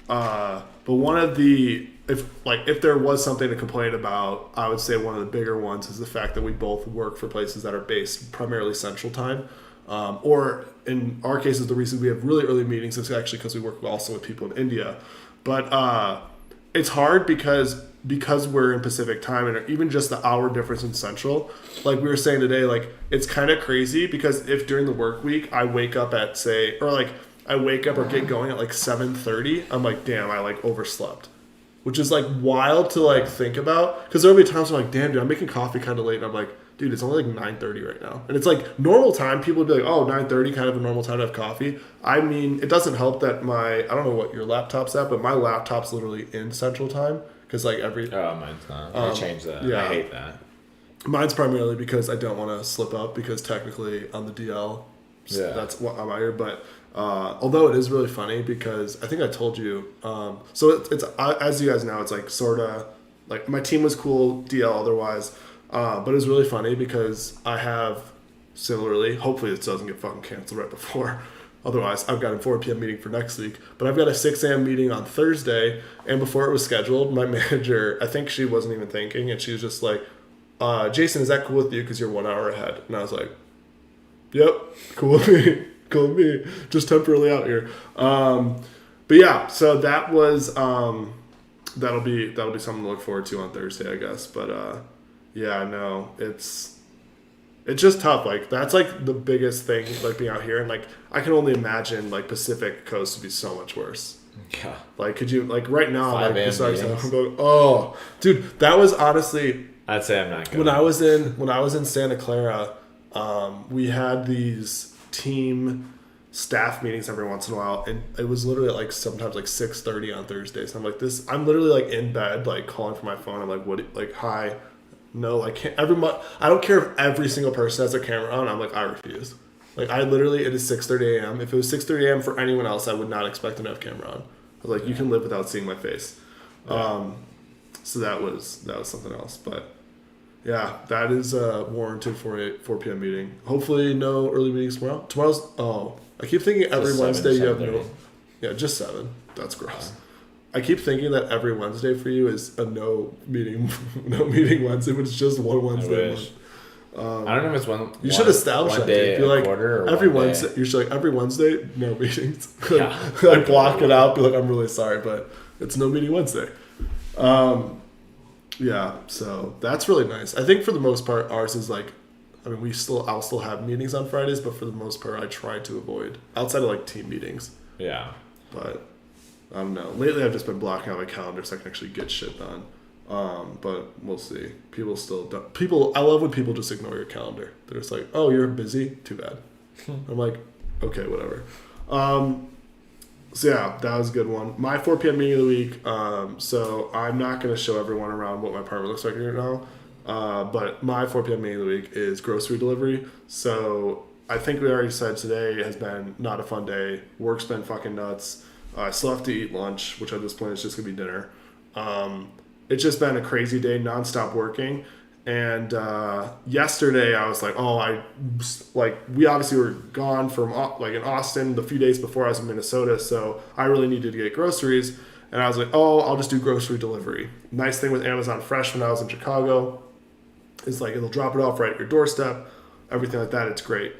But one of the if there was something to complain about, I would say one of the bigger ones is the fact that we both work for places that are based primarily Central Time, or in our cases, the reason we have really early meetings is actually because we work also with people in India, but it's hard because we're in Pacific time and even just the hour difference in Central, like we were saying today, like it's kind of crazy because if during the work week I wake up at I wake up or get going at like 7:30, I'm like, damn, I like overslept, which is like wild to like think about because there'll be times where I'm like, damn, dude, I'm making coffee kind of late and I'm like, dude, it's only like 9:30 right now, and it's like normal time. People would be like, oh, 9:30, kind of a normal time to have coffee. I mean, it doesn't help that I don't know what your laptop's at, but my laptop's literally in Central Time. Because like mine's not. I changed that. Yeah. I hate that. Mine's primarily because I don't want to slip up because technically on the DL, that's what I'm here. But although it is really funny because I think I told you. So it's as you guys know, it's like sort of like my team was cool DL otherwise, But it was really funny because I have similarly, hopefully this doesn't get fucking canceled right before. Otherwise, I've got a 4 p.m. meeting for next week. But I've got a 6 a.m. meeting on Thursday. And before it was scheduled, my manager, I think she wasn't even thinking. And she was just like, Jason, is that cool with you? Because you're 1 hour ahead. And I was like, yep, cool with me. Cool with me. Just temporarily out here. But yeah, so that was, that'll be something to look forward to on Thursday, I guess. But yeah, no, it's just tough. Like, that's like the biggest thing, like being out here. And like, I can only imagine like Pacific Coast would be so much worse. Yeah. Like, could you, like right now, 5 like, a.m. I'm going, oh, dude, that was honestly, I'd say I'm not going. When I was in Santa Clara, we had these team staff meetings every once in a while, and it was literally like sometimes like 6:30 on Thursdays. And I'm like, I'm literally like in bed, like calling for my phone. I'm like, what? Like, hi. No, I can't. I don't care if every single person has their camera on. I'm like, I refuse. Like, I literally, it is 6:30 a.m. If it was 6:30 a.m. for anyone else, I would not expect them to have camera on. I was like, you can live without seeing my face. Yeah. So that was something else. But yeah, that is warranted for a 4 p.m. meeting. Hopefully, no early meetings tomorrow. I keep thinking every Wednesday you have no. Yeah, just 7. That's gross. I keep thinking that every Wednesday for you is a no meeting Wednesday, but it's just one Wednesday. I don't know if it's one. You should establish that. Day, be like quarter, or every Wednesday. You should like every Wednesday, no meetings. Like, Yeah. like block it out. Be like, I'm really sorry, but it's no meeting Wednesday. Yeah, so that's really nice. I think for the most part, ours is like, I mean, I'll still have meetings on Fridays, but for the most part, I try to avoid outside of like team meetings. Yeah. But I don't know. Lately, I've just been blocking out my calendar so I can actually get shit done. But we'll see. People still don't. I love when people just ignore your calendar. They're just like, "Oh, you're busy. Too bad." I'm like, okay, whatever. So yeah, that was a good one. My 4 p.m. meeting of the week. So I'm not going to show everyone around what my apartment looks like right now. But my 4 p.m. meeting of the week is grocery delivery. So I think we already said today has been not a fun day. Work's been fucking nuts. I still have to eat lunch, which at this point is just going to be dinner. It's just been a crazy day, nonstop working. And yesterday I was like, we obviously were gone from like in Austin the few days before I was in Minnesota. So I really needed to get groceries. And I was like, I'll just do grocery delivery. Nice thing with Amazon Fresh when I was in Chicago is like, it'll drop it off right at your doorstep, everything like that. It's great.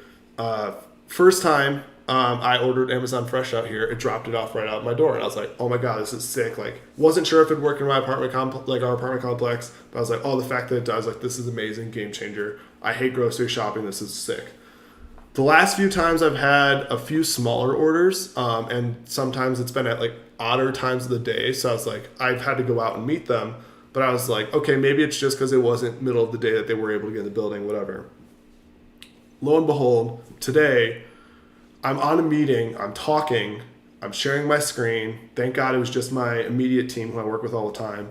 First time I ordered Amazon Fresh out here, it dropped it off right out my door. And I was like, oh my God, this is sick. Like, wasn't sure if it'd work in my apartment our apartment complex, but I was like, the fact that it does, like, this is amazing, game changer. I hate grocery shopping. This is sick. The last few times I've had a few smaller orders, and sometimes it's been at like odder times of the day. So I was like, I've had to go out and meet them. But I was like, okay, maybe it's just because it wasn't middle of the day that they were able to get in the building, whatever. Lo and behold, today I'm on a meeting, I'm talking, I'm sharing my screen. Thank God it was just my immediate team who I work with all the time.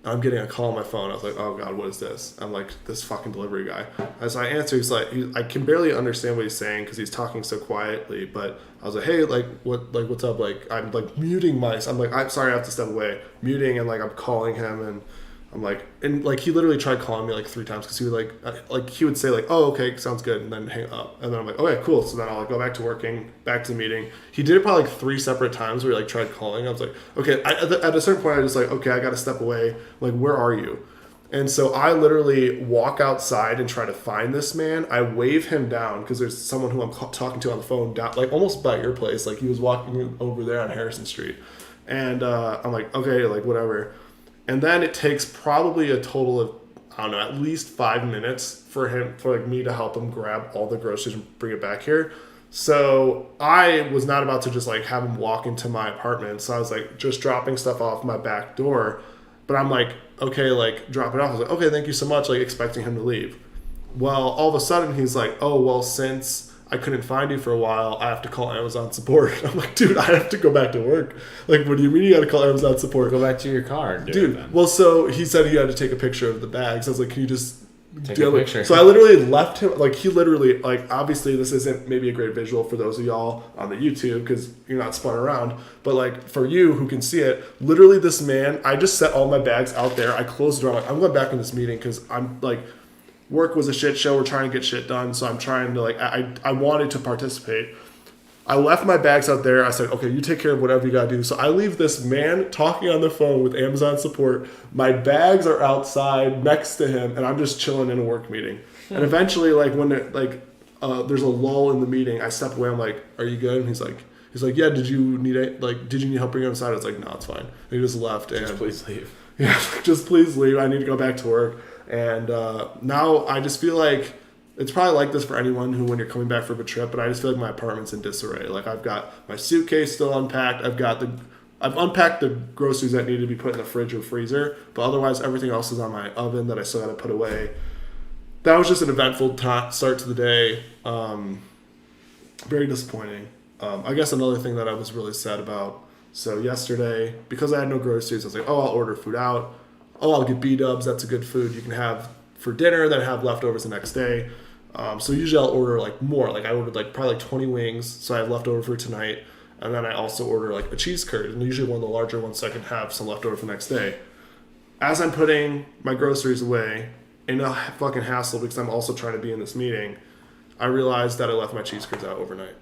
I'm getting a call on my phone. I was like, oh God, what is this? I'm like, this fucking delivery guy. As I answer, he's like, I can barely understand what he's saying because he's talking so quietly. But I was like, hey, what's up? Like, I'm like muting I'm like, I'm sorry, I have to step away. Muting, and like, I'm calling him, and I'm like, and like, he literally tried calling me like 3 times because he would like he would say like, oh, okay, sounds good, and then hang up. And then I'm like, okay, cool. So then I'll like go back to working, back to the meeting. He did it probably like 3 separate times where he like tried calling. I was like, okay, at a certain point, I was like, okay, I got to step away. Like, where are you? And so I literally walk outside and try to find this man. I wave him down because there's someone who I'm talking to on the phone down, like almost by your place. Like, he was walking over there on Harrison Street. And I'm like, okay, like whatever. And then it takes probably a total of, I don't know, at least 5 minutes for me to help him grab all the groceries and bring it back here. So I was not about to just like have him walk into my apartment. So I was like just dropping stuff off my back door. But I'm like, okay, like drop it off. I was like, okay, thank you so much, like expecting him to leave. Well, all of a sudden he's like, oh, well, since I couldn't find you for a while, I have to call Amazon support. I'm like, dude, I have to go back to work. Like, what do you mean you got to call Amazon support? Go back to your car and do dude, it then. Well, so he said he had to take a picture of the bags. I was like, can you just take a picture? So I literally left him, like, he literally, like, obviously this isn't maybe a great visual for those of y'all on the YouTube because you're not spun around, but like for you who can see it, literally this man, I just set all my bags out there. I closed the door. I'm like, I'm going back in this meeting because I'm like, work was a shit show. We're trying to get shit done, so I'm trying to like I wanted to participate. I left my bags out there. I said, okay, you take care of whatever you gotta do. So I leave this man talking on the phone with Amazon support. My bags are outside next to him, and I'm just chilling in a work meeting. And eventually, like when there's a lull in the meeting, I step away. I'm like, "Are you good?" And he's like, "Yeah. Did you need help bringing him inside?" I was like, "No, it's fine." And he just left. Just please leave. Yeah, just please leave. I need to go back to work. And now I just feel like it's probably like this for anyone who when you're coming back from a trip. But I just feel like my apartment's in disarray. Like I've got my suitcase still unpacked. I've unpacked the groceries that need to be put in the fridge or freezer. But otherwise, everything else is on my oven that I still got to put away. That was just an eventful start to the day. Very disappointing. I guess another thing that I was really sad about. So yesterday, because I had no groceries, I was like, oh, I'll order food out. Oh, I'll get B-dubs. That's a good food you can have for dinner, then have leftovers the next day. So usually I'll order like more. Like I ordered like probably like 20 wings, so I have leftover for tonight. And then I also order like a cheese curd, and usually one of the larger ones so I can have some leftover for the next day. As I'm putting my groceries away, in a fucking hassle because I'm also trying to be in this meeting, I realized that I left my cheese curds out overnight.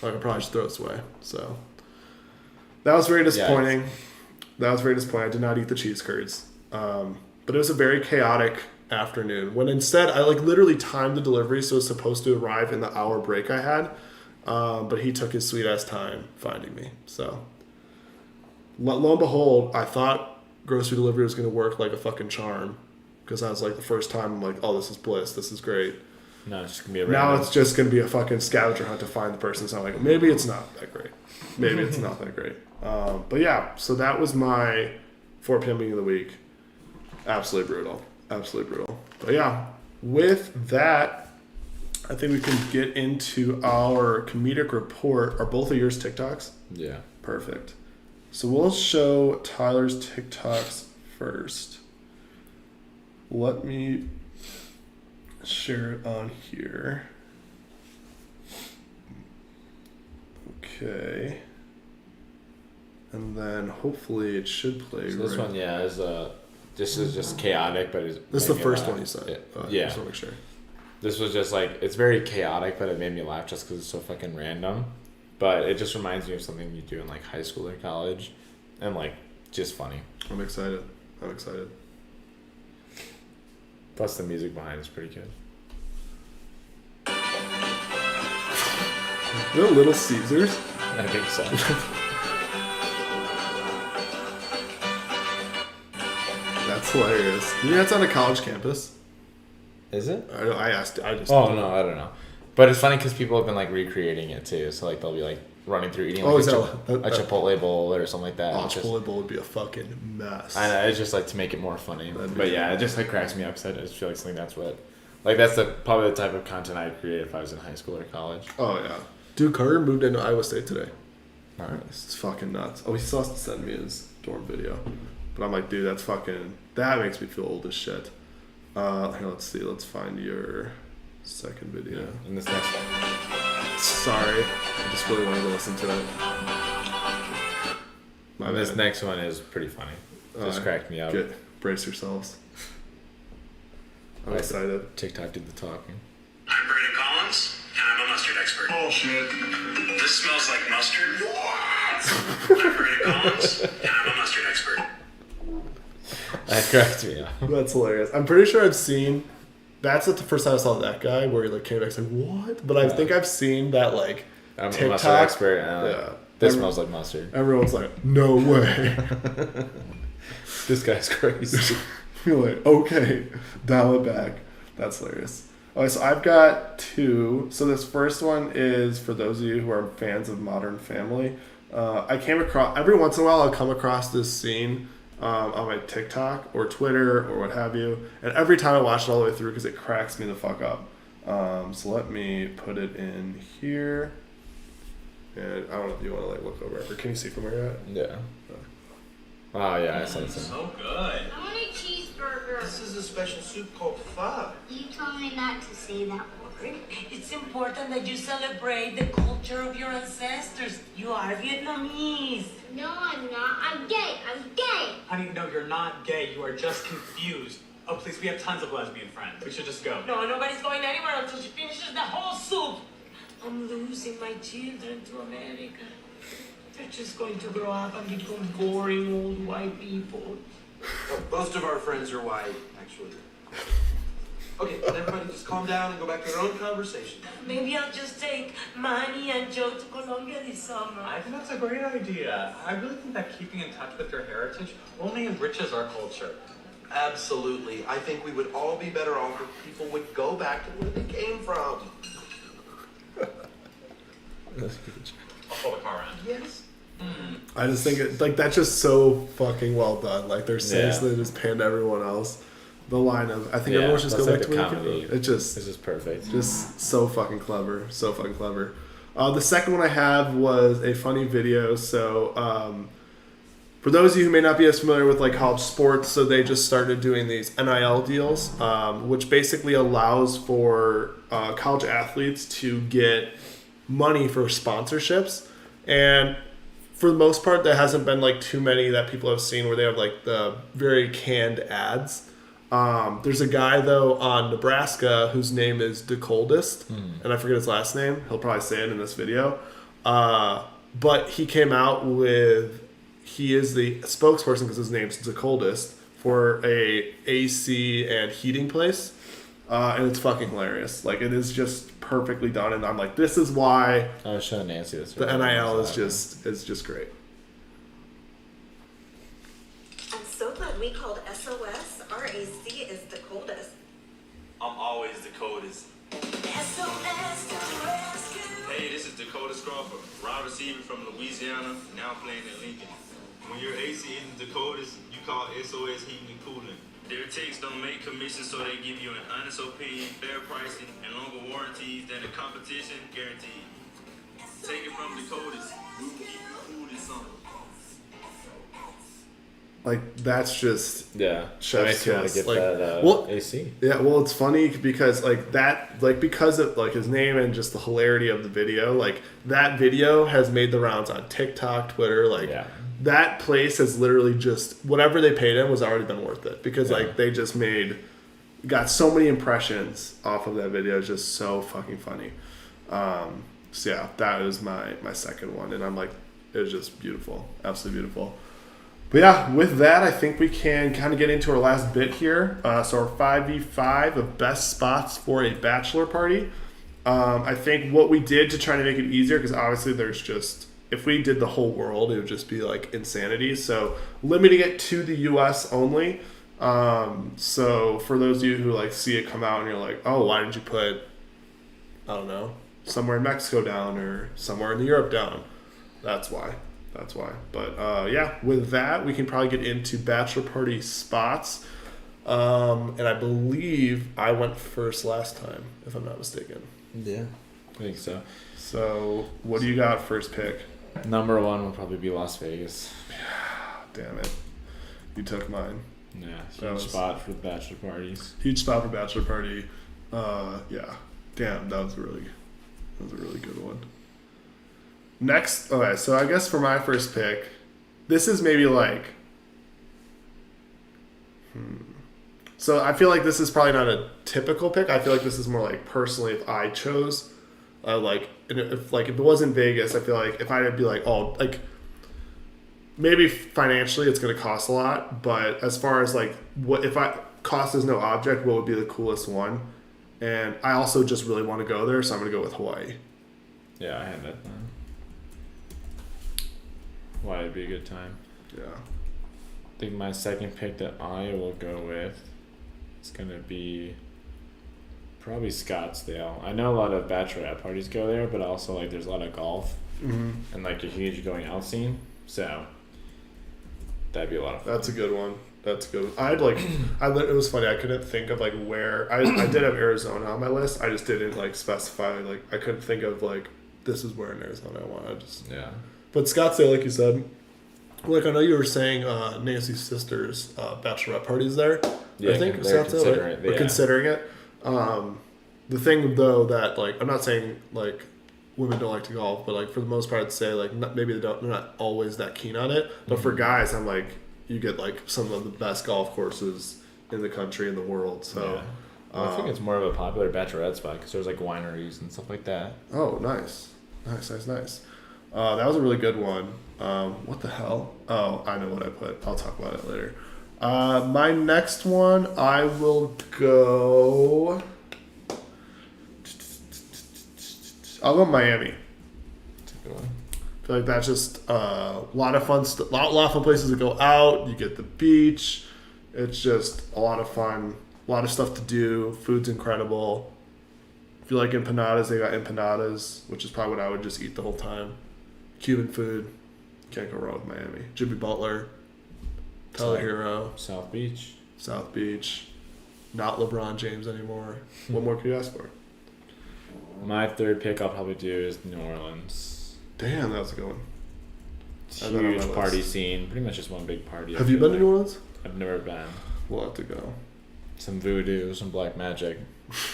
I could probably just throw this away. So that was very disappointing. Yeah, that was very disappointing. I did not eat the cheese curds. But it was a very chaotic afternoon when instead I like literally timed the delivery so it was supposed to arrive in the hour break I had. But he took his sweet ass time finding me. So lo and behold, I thought grocery delivery was going to work like a fucking charm. Because I was like, the first time, I'm like, oh, this is bliss. This is great. No, it's just going to be a random. Now it's just going to be a fucking scavenger hunt to find the person. So I'm like, maybe it's not that great. Maybe it's not that great. But yeah, so that was my 4 p.m. meeting of the week. Absolutely brutal. Absolutely brutal. But yeah, with that, I think we can get into our comedic report. Are both of yours TikToks? Yeah. Perfect. So we'll show Tyler's TikToks first. Let me share it on here. Okay. And then hopefully it should play. So this one, yeah, this is just chaotic, but it's. This is the first one you said. Yeah. Just want to make sure. This was just like, it's very chaotic, but it made me laugh just because it's so fucking random. But it just reminds me of something you do in like high school or college, and like just funny. I'm excited. Plus the music behind is pretty good. The Little Caesars? I think so. That's hilarious. Yeah, it's on a college campus. Is it? I asked. I just. Oh no, I don't know. But it's funny because people have been like recreating it too. So like they'll be like running through eating like a Chipotle bowl or something like that. Oh, Chipotle bowl would be a fucking mess. I know, it's just like to make it more funny. But yeah, it just like cracks me up because I just feel like something that's probably the type of content I'd create if I was in high school or college. Oh yeah, dude, Carter moved into Iowa State today. All right, this is fucking nuts. Oh, he still has to send me his dorm video, but I'm like, dude, that makes me feel old as shit. Here, let's see. Let's find your second video. Yeah, and this next one. Sorry, I just really wanted to listen to it. This next one is pretty funny. Just cracked me up. Brace yourselves. I'm excited. TikTok did the talking. I'm Brandon Collins, and I'm a mustard expert. Oh shit. This smells like mustard. What? I'm Brandon Collins, and I'm a mustard expert. That cracked me up. That's hilarious. I'm pretty sure I've seen. That's the first time I saw that guy where he like came back and said, "What?" But I think I've seen that like I'm TikTok. A mustard expert. Yeah. This smells like mustard. Everyone's like, "No way." This guy's crazy. You're like, okay, dial it back. That's hilarious. Okay, so I've got 2. So this first one is for those of you who are fans of Modern Family. I came across, every once in a while I'll come across this scene on my TikTok or Twitter or what have you. And every time I watch it all the way through because it cracks me the fuck up. So let me put it in here. And I don't know if you want to like look over it. Or can you see from where you're at? Yeah. Oh yeah, I saw it. So good. I want a cheeseburger. This is a special soup called pho. You told me not to say that word. It's important that you celebrate the culture of your ancestors. You are Vietnamese. No, I'm not. I'm gay. I'm gay. Honey, no, you're not gay. You are just confused. Oh, please, we have tons of lesbian friends. We should just go. No, nobody's going anywhere until she finishes the whole soup. I'm losing my children to America. They're just going to grow up and become boring old white people. Well, most of our friends are white, actually. Okay, well, everybody just calm down and go back to their own conversation. Maybe I'll just take Manny and Joe to Colombia this summer. I think that's a great idea. I really think that keeping in touch with your heritage only enriches our culture. Absolutely. I think we would all be better off if people would go back to where they came from. I'll pull the car around. Yes. I just think that's just so fucking well done. Like they're saying so they just panned everyone else. The line of I think everyone should just go back to where they came from. It's just perfect. Just so fucking clever. So fucking clever. The second one I have was a funny video. So for those of you who may not be as familiar with like college sports, so they just started doing these NIL deals, which basically allows for college athletes to get money for sponsorships. And for the most part, there hasn't been like too many that people have seen where they have like the very canned ads. There's a guy though on Nebraska whose name is the coldest, and I forget his last name. He'll probably say it in this video. But he came out with he is the spokesperson because his name's the coldest for a AC and heating place, and it's fucking hilarious. Like it is just perfectly done, and I'm like, this is why I was showing Nancy this. The NIL is just great. I'm so glad we called SOS. Our AC is the coldest. I'm always the coldest. SOS to the rescue. Hey, this is Dakota Crawford, wide receiver from Louisiana, now playing in Lincoln. When your AC isn't the coldest, you call SOS Heating and Cooling. Their techs don't make commissions, so they give you an honest opinion, fair pricing, and longer warranties than the competition guaranteed. Take it from the coldest. We'll keep you cool this summer. Like that's just chef's kiss. Get like that AC. Yeah, well, it's funny because because of like his name and just the hilarity of the video. Like that video has made the rounds on TikTok, Twitter. That place has literally just whatever they paid him was already been worth it because like they just got so many impressions off of that video. It's just so fucking funny. So yeah, that is my second one, and I'm like, it was just beautiful, absolutely beautiful. But yeah, with that, I think we can kind of get into our last bit here. So our 5v5 of best spots for a bachelor party. I think what we did to try to make it easier, because obviously there's just, if we did the whole world, it would just be like insanity. So limiting it to the US only. So for those of you who like see it come out and you're like, oh, why didn't you put, I don't know, somewhere in Mexico down or somewhere in Europe down? That's why. But yeah, with that, we can probably get into bachelor party spots. And I believe I went first last time, if I'm not mistaken. Yeah, I think so. So what do you got first pick? Number one will probably be Las Vegas. Damn it. You took mine. Yeah, huge spot for bachelor parties. Huge spot for bachelor party. Yeah. Damn, that was a really good one. Next, okay, so I guess for my first pick, this is maybe like, so I feel like this is probably not a typical pick. I feel like this is more like personally if I chose, if it wasn't Vegas, I feel like if I'd be like, oh, like maybe financially it's going to cost a lot, but as far as like what if cost is no object, what would be the coolest one? And I also just really want to go there, so I'm going to go with Hawaii. Yeah, I had that. Hawaii would be a good time. Yeah. I think my second pick that I will go with is going to be probably Scottsdale. I know a lot of bachelorette parties go there, but also like there's a lot of golf and like a huge going out scene. So that'd be a lot of fun. That's a good one. It was funny. I couldn't think of like where I did have Arizona on my list. I just didn't like specify. Like I couldn't think of like this is where in Arizona I want. But Scottsdale, like you said, like I know you were saying Nancy's sister's bachelorette party's there. Yeah, I think Scottsdale, right? We're considering it. The thing though that like I'm not saying like women don't like to golf, but like for the most part I'd say like maybe they're not always that keen on it. But for guys, I'm like you get like some of the best golf courses in the country, in the world. So Well, I think it's more of a popular bachelorette spot because there's like wineries and stuff like that. Oh, nice. That was a really good one. What the hell? Oh, I know what I put. I'll talk about it later. My next one, I will go. I'll go Miami. That's a good one. I feel like that's just a lot of fun. Lot of fun places to go out. You get the beach. It's just a lot of fun. A lot of stuff to do. Food's incredible. If you like empanadas, they got empanadas, which is probably what I would just eat the whole time. Cuban food. Can't go wrong with Miami. Jimmy Butler. Tyler Hero. South Beach. Not LeBron James anymore. What more could you ask for? My third pick I'll probably do is New Orleans. Damn, that was a good one. Huge party scene. Pretty much just one big party. Have you been to New Orleans? I've never been. We'll have to go. Some voodoo, some black magic.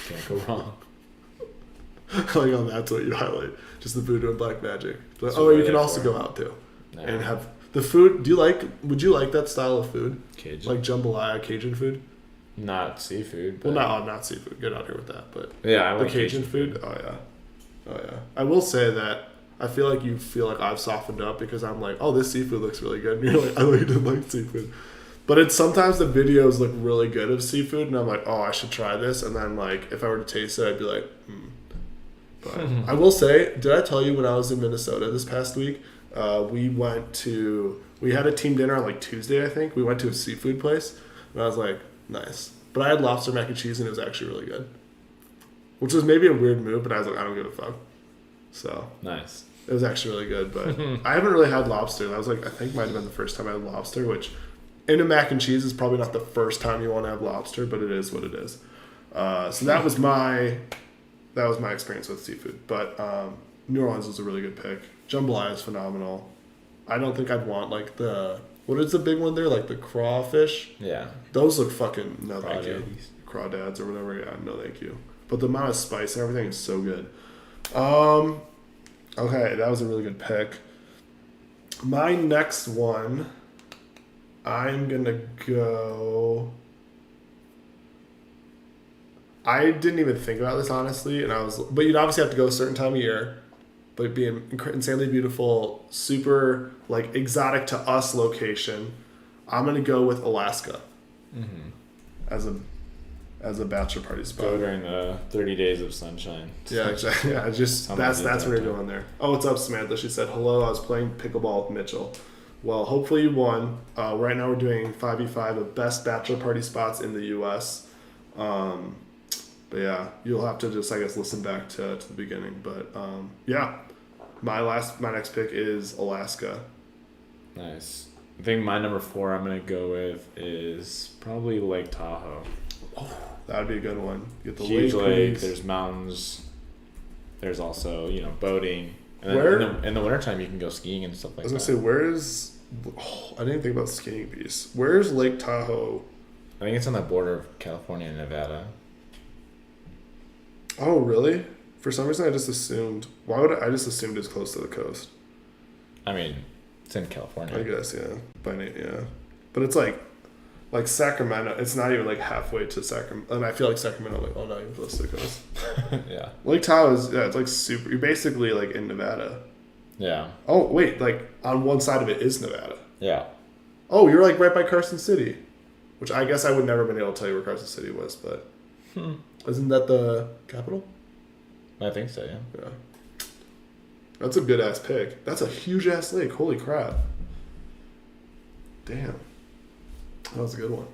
Can't go wrong. Like, oh, that's what you highlight. Just the voodoo and black magic. But, what you we're can there also for. go out too. No. And have the food. Would you like that style of food? Cajun. Like jambalaya, Cajun food? Not seafood. Well, But not seafood. Get out here with that. But yeah, I the like Cajun food? Oh, yeah. I will say that I feel like you feel like I've softened up because I'm like, oh, this seafood looks really good. And you're like, I know you didn't like seafood. But it's sometimes the videos look really good of seafood, and I'm like, oh, I should try this. And then, like, if I were to taste it, I'd be like, But I will say, did I tell you when I was in Minnesota this past week, we had a team dinner on, like, Tuesday, I think. We went to a seafood place, and I was like, nice. But I had lobster mac and cheese, and it was actually really good. Which was maybe a weird move, but I was like, I don't give a fuck. So. Nice. It was actually really good, but I haven't really had lobster. That was, like, I think might have been the first time I had lobster, which... in a mac and cheese is probably not the first time you want to have lobster, but it is what it is. So that was my experience with seafood. But New Orleans was a really good pick. Jambalaya is phenomenal. I don't think I'd want like what is the big one there? Like the crawfish? Yeah. Those look fucking no thank you. Crawdads. Crawdads or whatever. Yeah, no thank you. But the amount of spice and everything is so good. Okay, that was a really good pick. My next one, I'm gonna go. I didn't even think about this honestly, but you'd obviously have to go a certain time of year. But it'd be an insanely beautiful, super like exotic to us location. I'm gonna go with Alaska as a bachelor party spot. Go during the 30 days of sunshine. Yeah, exactly. Yeah, that's where you're going there. Oh, what's up, Samantha? She said, hello, I was playing pickleball with Mitchell. Well, hopefully you won. Right now we're doing 5v5 of best bachelor party spots in the U.S. But yeah, you'll have to just, I guess, listen back to the beginning. But yeah, my next pick is Alaska. Nice. I think my number 4 I'm going to go with is probably Lake Tahoe. Oh, that would be a good one. You get the huge lake, breeze. there's mountains, there's also, boating. And Where? then in the wintertime, you can go skiing and stuff like that. I was going to say, where's... Oh, I didn't think about the skiing piece. Where's Lake Tahoe? I think it's on the border of California and Nevada. Oh, really? For some reason, I just assumed... Why would I just assumed it's close to the coast? I mean, it's in California. I guess, yeah. Yeah. But it's like Sacramento. It's not even like halfway to Sacramento. And I feel like Sacramento, like, oh, not even close to the coast. Yeah. Lake Tahoe is, it's like super... You're basically like in Nevada. Yeah. Oh, wait, like on one side of it is Nevada. Yeah. Oh, you're like right by Carson City. Which I guess I would never been able to tell you where Carson City was, but... Isn't that the capital? I think so, yeah. Yeah. That's a good ass pick. That's a huge ass lake. Holy crap. Damn. That was a good one.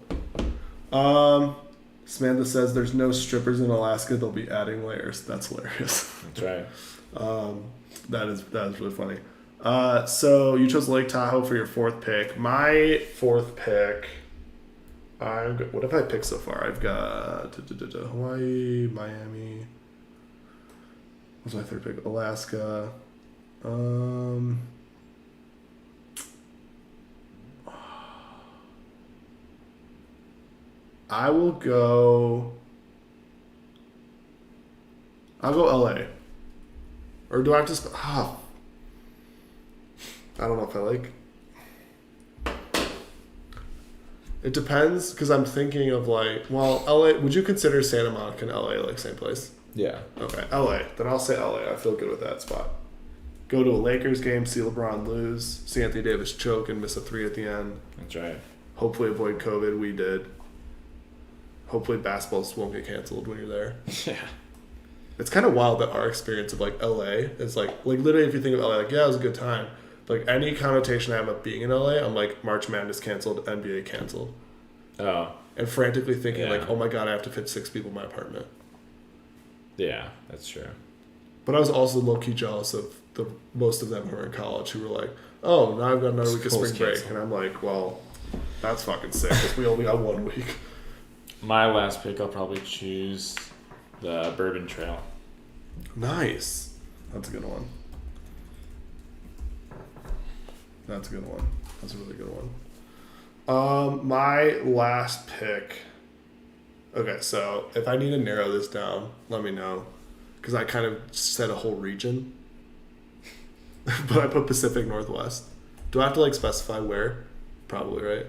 Samantha says there's no strippers in Alaska. They'll be adding layers. That's hilarious. That's right. That is really funny. So you chose Lake Tahoe for your 4th pick. My 4th pick... what have I picked so far? I've got Hawaii, Miami. What's my 3rd pick? Alaska. I'll go LA. Or do I have to I don't know if I like... It depends, because I'm thinking of like, well, LA. Would you consider Santa Monica and LA like same place? Yeah. Okay, LA. Then I'll say LA. I feel good with that spot. Go to a Lakers game, see LeBron lose, see Anthony Davis choke and miss a 3 at the end. That's right. Hopefully avoid COVID. We did. Hopefully basketballs won't get canceled when you're there. Yeah. It's kind of wild that our experience of like LA is like literally if you think of LA, like yeah, it was a good time. Like any connotation I have of being in LA, I'm like March Madness canceled, NBA canceled. Oh. And frantically thinking Yeah. like, oh my god, I have to fit 6 people in my apartment. Yeah, that's true. But I was also low key jealous of the most of them who were in college who were like, oh, now I've got another week of spring break, canceled. and I'm like, well, that's fucking sick because we only got 1 week. My last pick, I'll probably choose the Bourbon Trail. Nice. That's a good one. That's a good one. That's a really good one. My last pick. Okay, so if I need to narrow this down, let me know. Because I kind of said a whole region. But I put Pacific Northwest. Do I have to like specify where? Probably, right?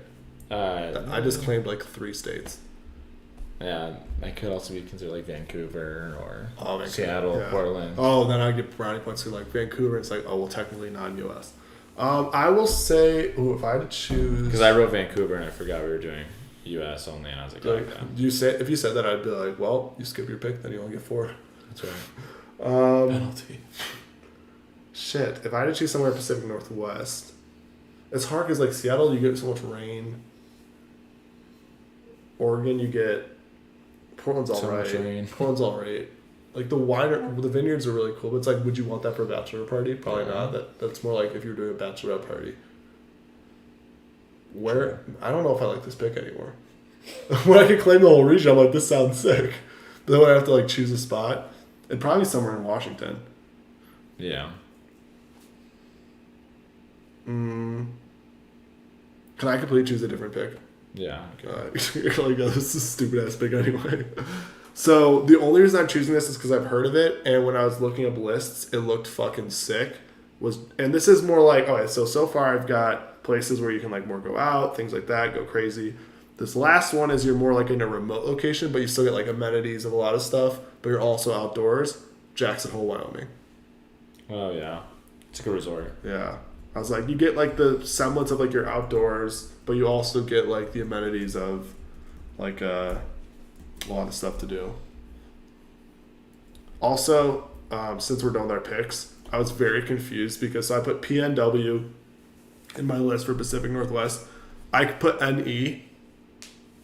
I just claimed like 3 states. Yeah, I could also be considered like Vancouver or Vancouver, Seattle, yeah. Portland. Oh, then I get brownie points to like Vancouver. It's like, oh, well, technically non-U.S. I will say, if I had to choose, Because I wrote Vancouver and I forgot we were doing U.S. only, and I was like, like, okay. if you said that, I'd be like, well, you skip your pick, then you only get 4. That's right. Penalty. Shit, if I had to choose somewhere in Pacific Northwest, it's hard because like Seattle, you get so much rain. Oregon, you get Portland's all So much right. rain. Portland's all right. Like the vineyards are really cool, but it's like, would you want that for a bachelor party? Probably not. That's more like if you're doing a bachelorette party. Where I don't know if I like this pick anymore. When I could claim the whole region, I'm like, this sounds sick. But then when I have to like choose a spot, it'd probably be somewhere in Washington. Yeah. Can I completely choose a different pick? Yeah. Okay. You're like, oh, this is a stupid ass pick anyway. So the only reason I'm choosing this is because I've heard of it, and when I was looking up lists, it looked fucking sick. And this is more like, okay, so far I've got places where you can like more go out, things like that, go crazy. This last one is you're more like in a remote location, but you still get like amenities of a lot of stuff, but you're also outdoors. Jackson Hole, Wyoming. Oh yeah, it's a good resort. Yeah. I was like, you get like the semblance of like your outdoors, but you also get like the amenities of like a lot of stuff to do. Also, since we're done with our picks, I was very confused because I put PNW in my list for Pacific Northwest. I put NE.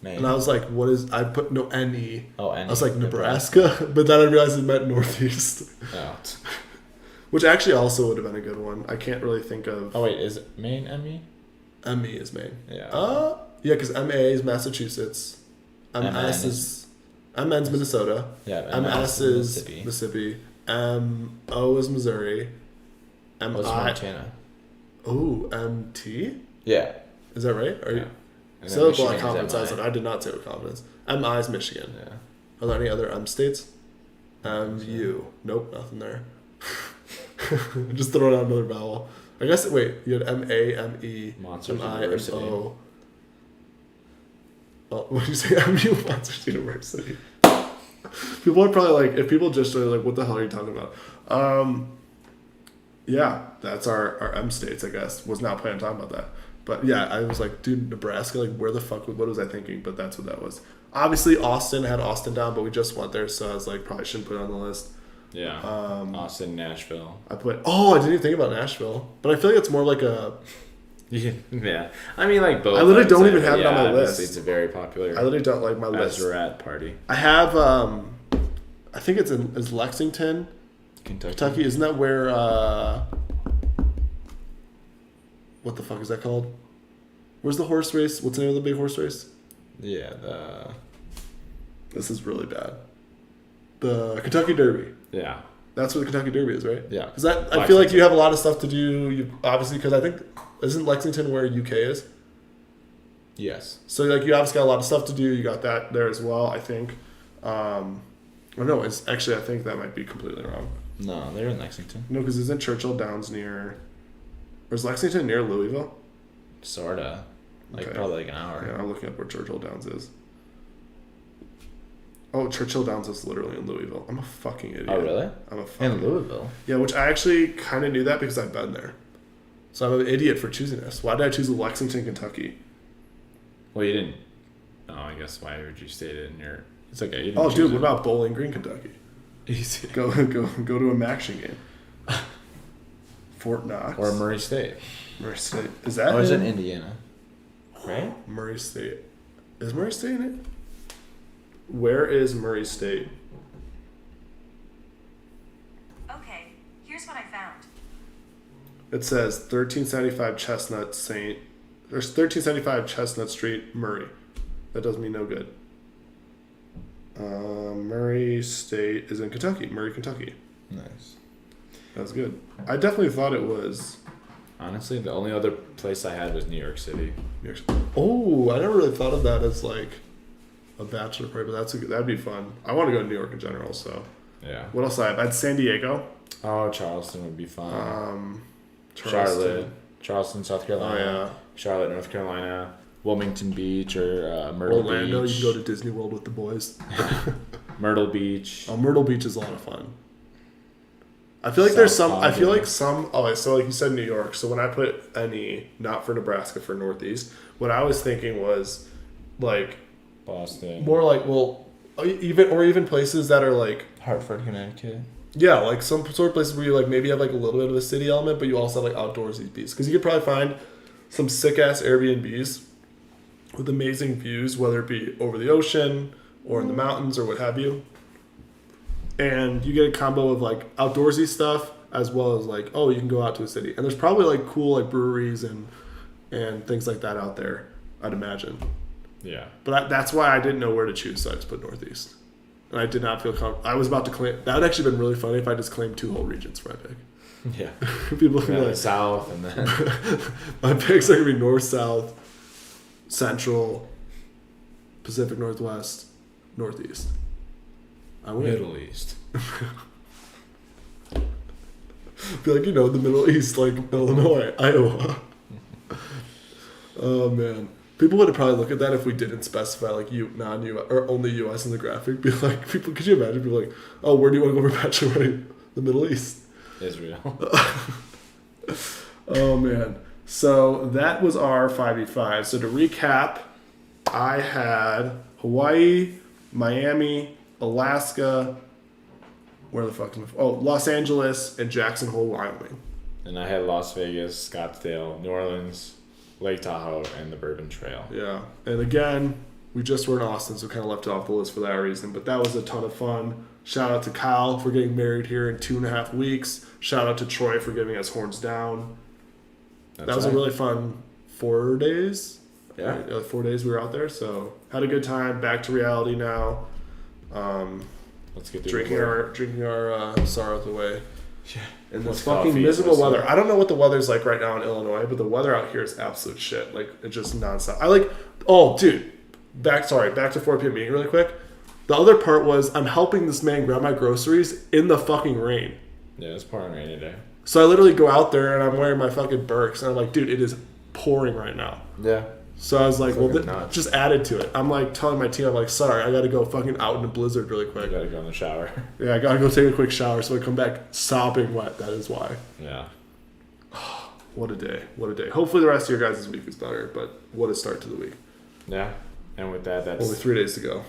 Maine. And I was like, what is... I put no NE. Oh, NE. I was like, Nebraska? But then I realized it meant Northeast. Oh. Which actually also would have been a good one. I can't really think of... Oh, wait, is it Maine ME? ME is Maine. Yeah. Yeah, because MA is Massachusetts. MS is... MN's Minnesota. Yeah, MS is Mississippi. MO is Missouri. MI... What's Montana? Oh, MT? Yeah. Is that right? Are you... So a lot of confidence. I was like, I did not say with confidence. MI is Michigan. Yeah. Are there any other M states? MU. Nope, nothing there. Just throwing out another vowel. I guess, wait, you had MA, ME, Monsters MI, University. MO. Oh, what did you say? MU, Monsters University. People are probably like, if people just are like, what the hell are you talking about? Yeah, that's our M states, I guess. Was not planning on talking about that. But yeah, I was like, dude, Nebraska, like where the fuck, what was I thinking? But that's what that was. Obviously, Austin had Austin down, but we just went there, so I was like, probably shouldn't put it on the list. Yeah. Austin, Nashville. I didn't even think about Nashville. But I feel like it's more like a... Yeah. I mean, like both. I literally don't even have it on my list. It's a very popular... I literally don't like my list. Bachelorette party. I have, I think is Lexington, Kentucky. Isn't that where, what the fuck is that called? Where's the horse race? What's the name of the big horse race? Yeah, This is really bad. The Kentucky Derby. Yeah. That's what the Kentucky Derby is, right? Yeah. Because I feel like you have a lot of stuff to do. You obviously, because I think, isn't Lexington where UK is? Yes. So like you obviously got a lot of stuff to do. You got that there as well, I think. No, it's actually, I think that might be completely wrong. No, they're in Lexington. No, because isn't Churchill Downs near... Or is Lexington near Louisville? Sorta. Like probably like an hour. Yeah, I'm looking up where Churchill Downs is. Oh, Churchill Downs is literally in Louisville. I'm a fucking idiot. Oh, really? I'm a fucking in Louisville. Yeah, which I actually kind of knew that because I've been there. So I'm an idiot for choosing this. Why did I choose Lexington, Kentucky? Well, you didn't. Oh, I guess why would you state it in your? It's okay. You didn't Oh, choose dude, it. what about Bowling Green, Kentucky? Easy. Go to a Maction game. Fort Knox Or Murray State. Murray State is that? Or is it Indiana? Right. Murray State. Is Murray State in it? Where is Murray State? Okay, here's what I found. It says 1375 Chestnut Saint. There's 1375 Chestnut Street, Murray. That does me no good. Murray State is in Kentucky. Murray, Kentucky. Nice. That's good. I definitely thought it was. Honestly, the only other place I had was New York City. Oh, I never really thought of that as like a bachelor party, but that'd be fun. I want to go to New York in general, so. Yeah. What else I have? I had San Diego. Oh, Charleston would be fun. Charleston, South Carolina. Oh, yeah. Charlotte, North Carolina. Wilmington Beach or Myrtle Orlando, Beach. you can go to Disney World with the boys. Myrtle Beach. Oh, Myrtle Beach is a lot of fun. I feel like there's some. I feel like some. Oh, so like you said, New York. So when I put NE, not for Nebraska, for Northeast, what I was thinking was like Boston. more like even places that are like Hartford, Connecticut. Yeah, like some sort of places where you like maybe have like a little bit of a city element, but you also have like outdoorsy beats. Because you could probably find some sick ass Airbnbs with amazing views, whether it be over the ocean or in the mountains or what have you. And you get a combo of like outdoorsy stuff as well as like, oh, you can go out to a city. And there's probably like cool like breweries and things like that out there, I'd imagine. Yeah. But that's why I didn't know where to choose, so I just put Northeast. And I did not feel comfortable. I was about to claim. That would actually been really funny if I just claimed 2 whole regions for my pick. Yeah. People would be like, South and then. My picks are going to be North, South, Central, Pacific Northwest, Northeast. I win. Middle East. Be like, the Middle East, like Illinois, Iowa. Oh, man. People would probably look at that if we didn't specify like non-U.S. or only U.S. in the graphic. Be like, people, could you imagine? People like, oh, where do you want to go for bachelor wedding? The Middle East. Israel. Oh man. So that was our 5v5. So to recap, I had Hawaii, Miami, Alaska. Where the fuck am I? Oh, Los Angeles and Jackson Hole, Wyoming. And I had Las Vegas, Scottsdale, New Orleans, Lake Tahoe, and the Bourbon Trail. Yeah. And again, we just were in Austin, so kind of left it off the list for that reason. But that was a ton of fun. Shout out to Kyle for getting married here in 2.5 weeks. Shout out to Troy for giving us horns down. That was a really fun 4 days. Yeah. Right? 4 days we were out there, so had a good time. Back to reality now. Let's get drinking our sorrows away. Yeah. In this fucking miserable weather. I don't know what the weather's like right now in Illinois, but the weather out here is absolute shit. Like, it's just nonstop. Back to 4 p.m. meeting really quick. The other part was I'm helping this man grab my groceries in the fucking rain. Yeah, it's pouring rain today. So I literally go out there and I'm wearing my fucking Birks and I'm like, dude, it is pouring right now. Yeah. So I was like, just added to it. I'm like telling my team, I'm like, sorry, I gotta go fucking out in a blizzard really quick. You gotta go in the shower. Yeah, I gotta go take a quick shower so I come back sopping wet. That is why. Yeah. What a day. What a day. Hopefully the rest of your guys' week is better, but what a start to the week. Yeah. And with that, that's only 3 days to go.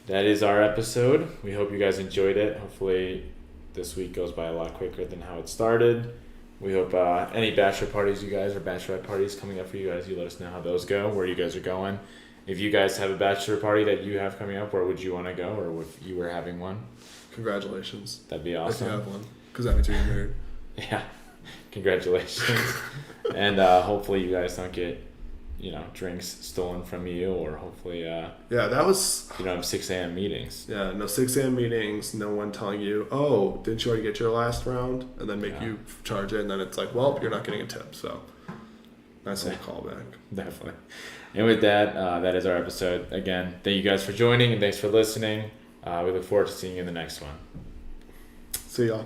That is our episode. We hope you guys enjoyed it. Hopefully this week goes by a lot quicker than how it started. We hope any bachelor parties you guys or bachelorette parties coming up for you guys, you let us know how those go, where you guys are going. If you guys have a bachelor party that you have coming up, where would you want to go, or if you were having one? Congratulations. That'd be awesome. If you have one, because that means you're getting married. Yeah. Congratulations. And hopefully you guys don't get drinks stolen from you, or hopefully that was you don't have 6 a.m. meetings. Yeah, no 6 a.m. meetings, no one telling you, oh, didn't you already get your last round? And then make you charge it, and then it's like, well, you're not getting a tip, so nice little callback. Definitely. And with that, that is our episode. Again, thank you guys for joining, and thanks for listening. We look forward to seeing you in the next one. See y'all.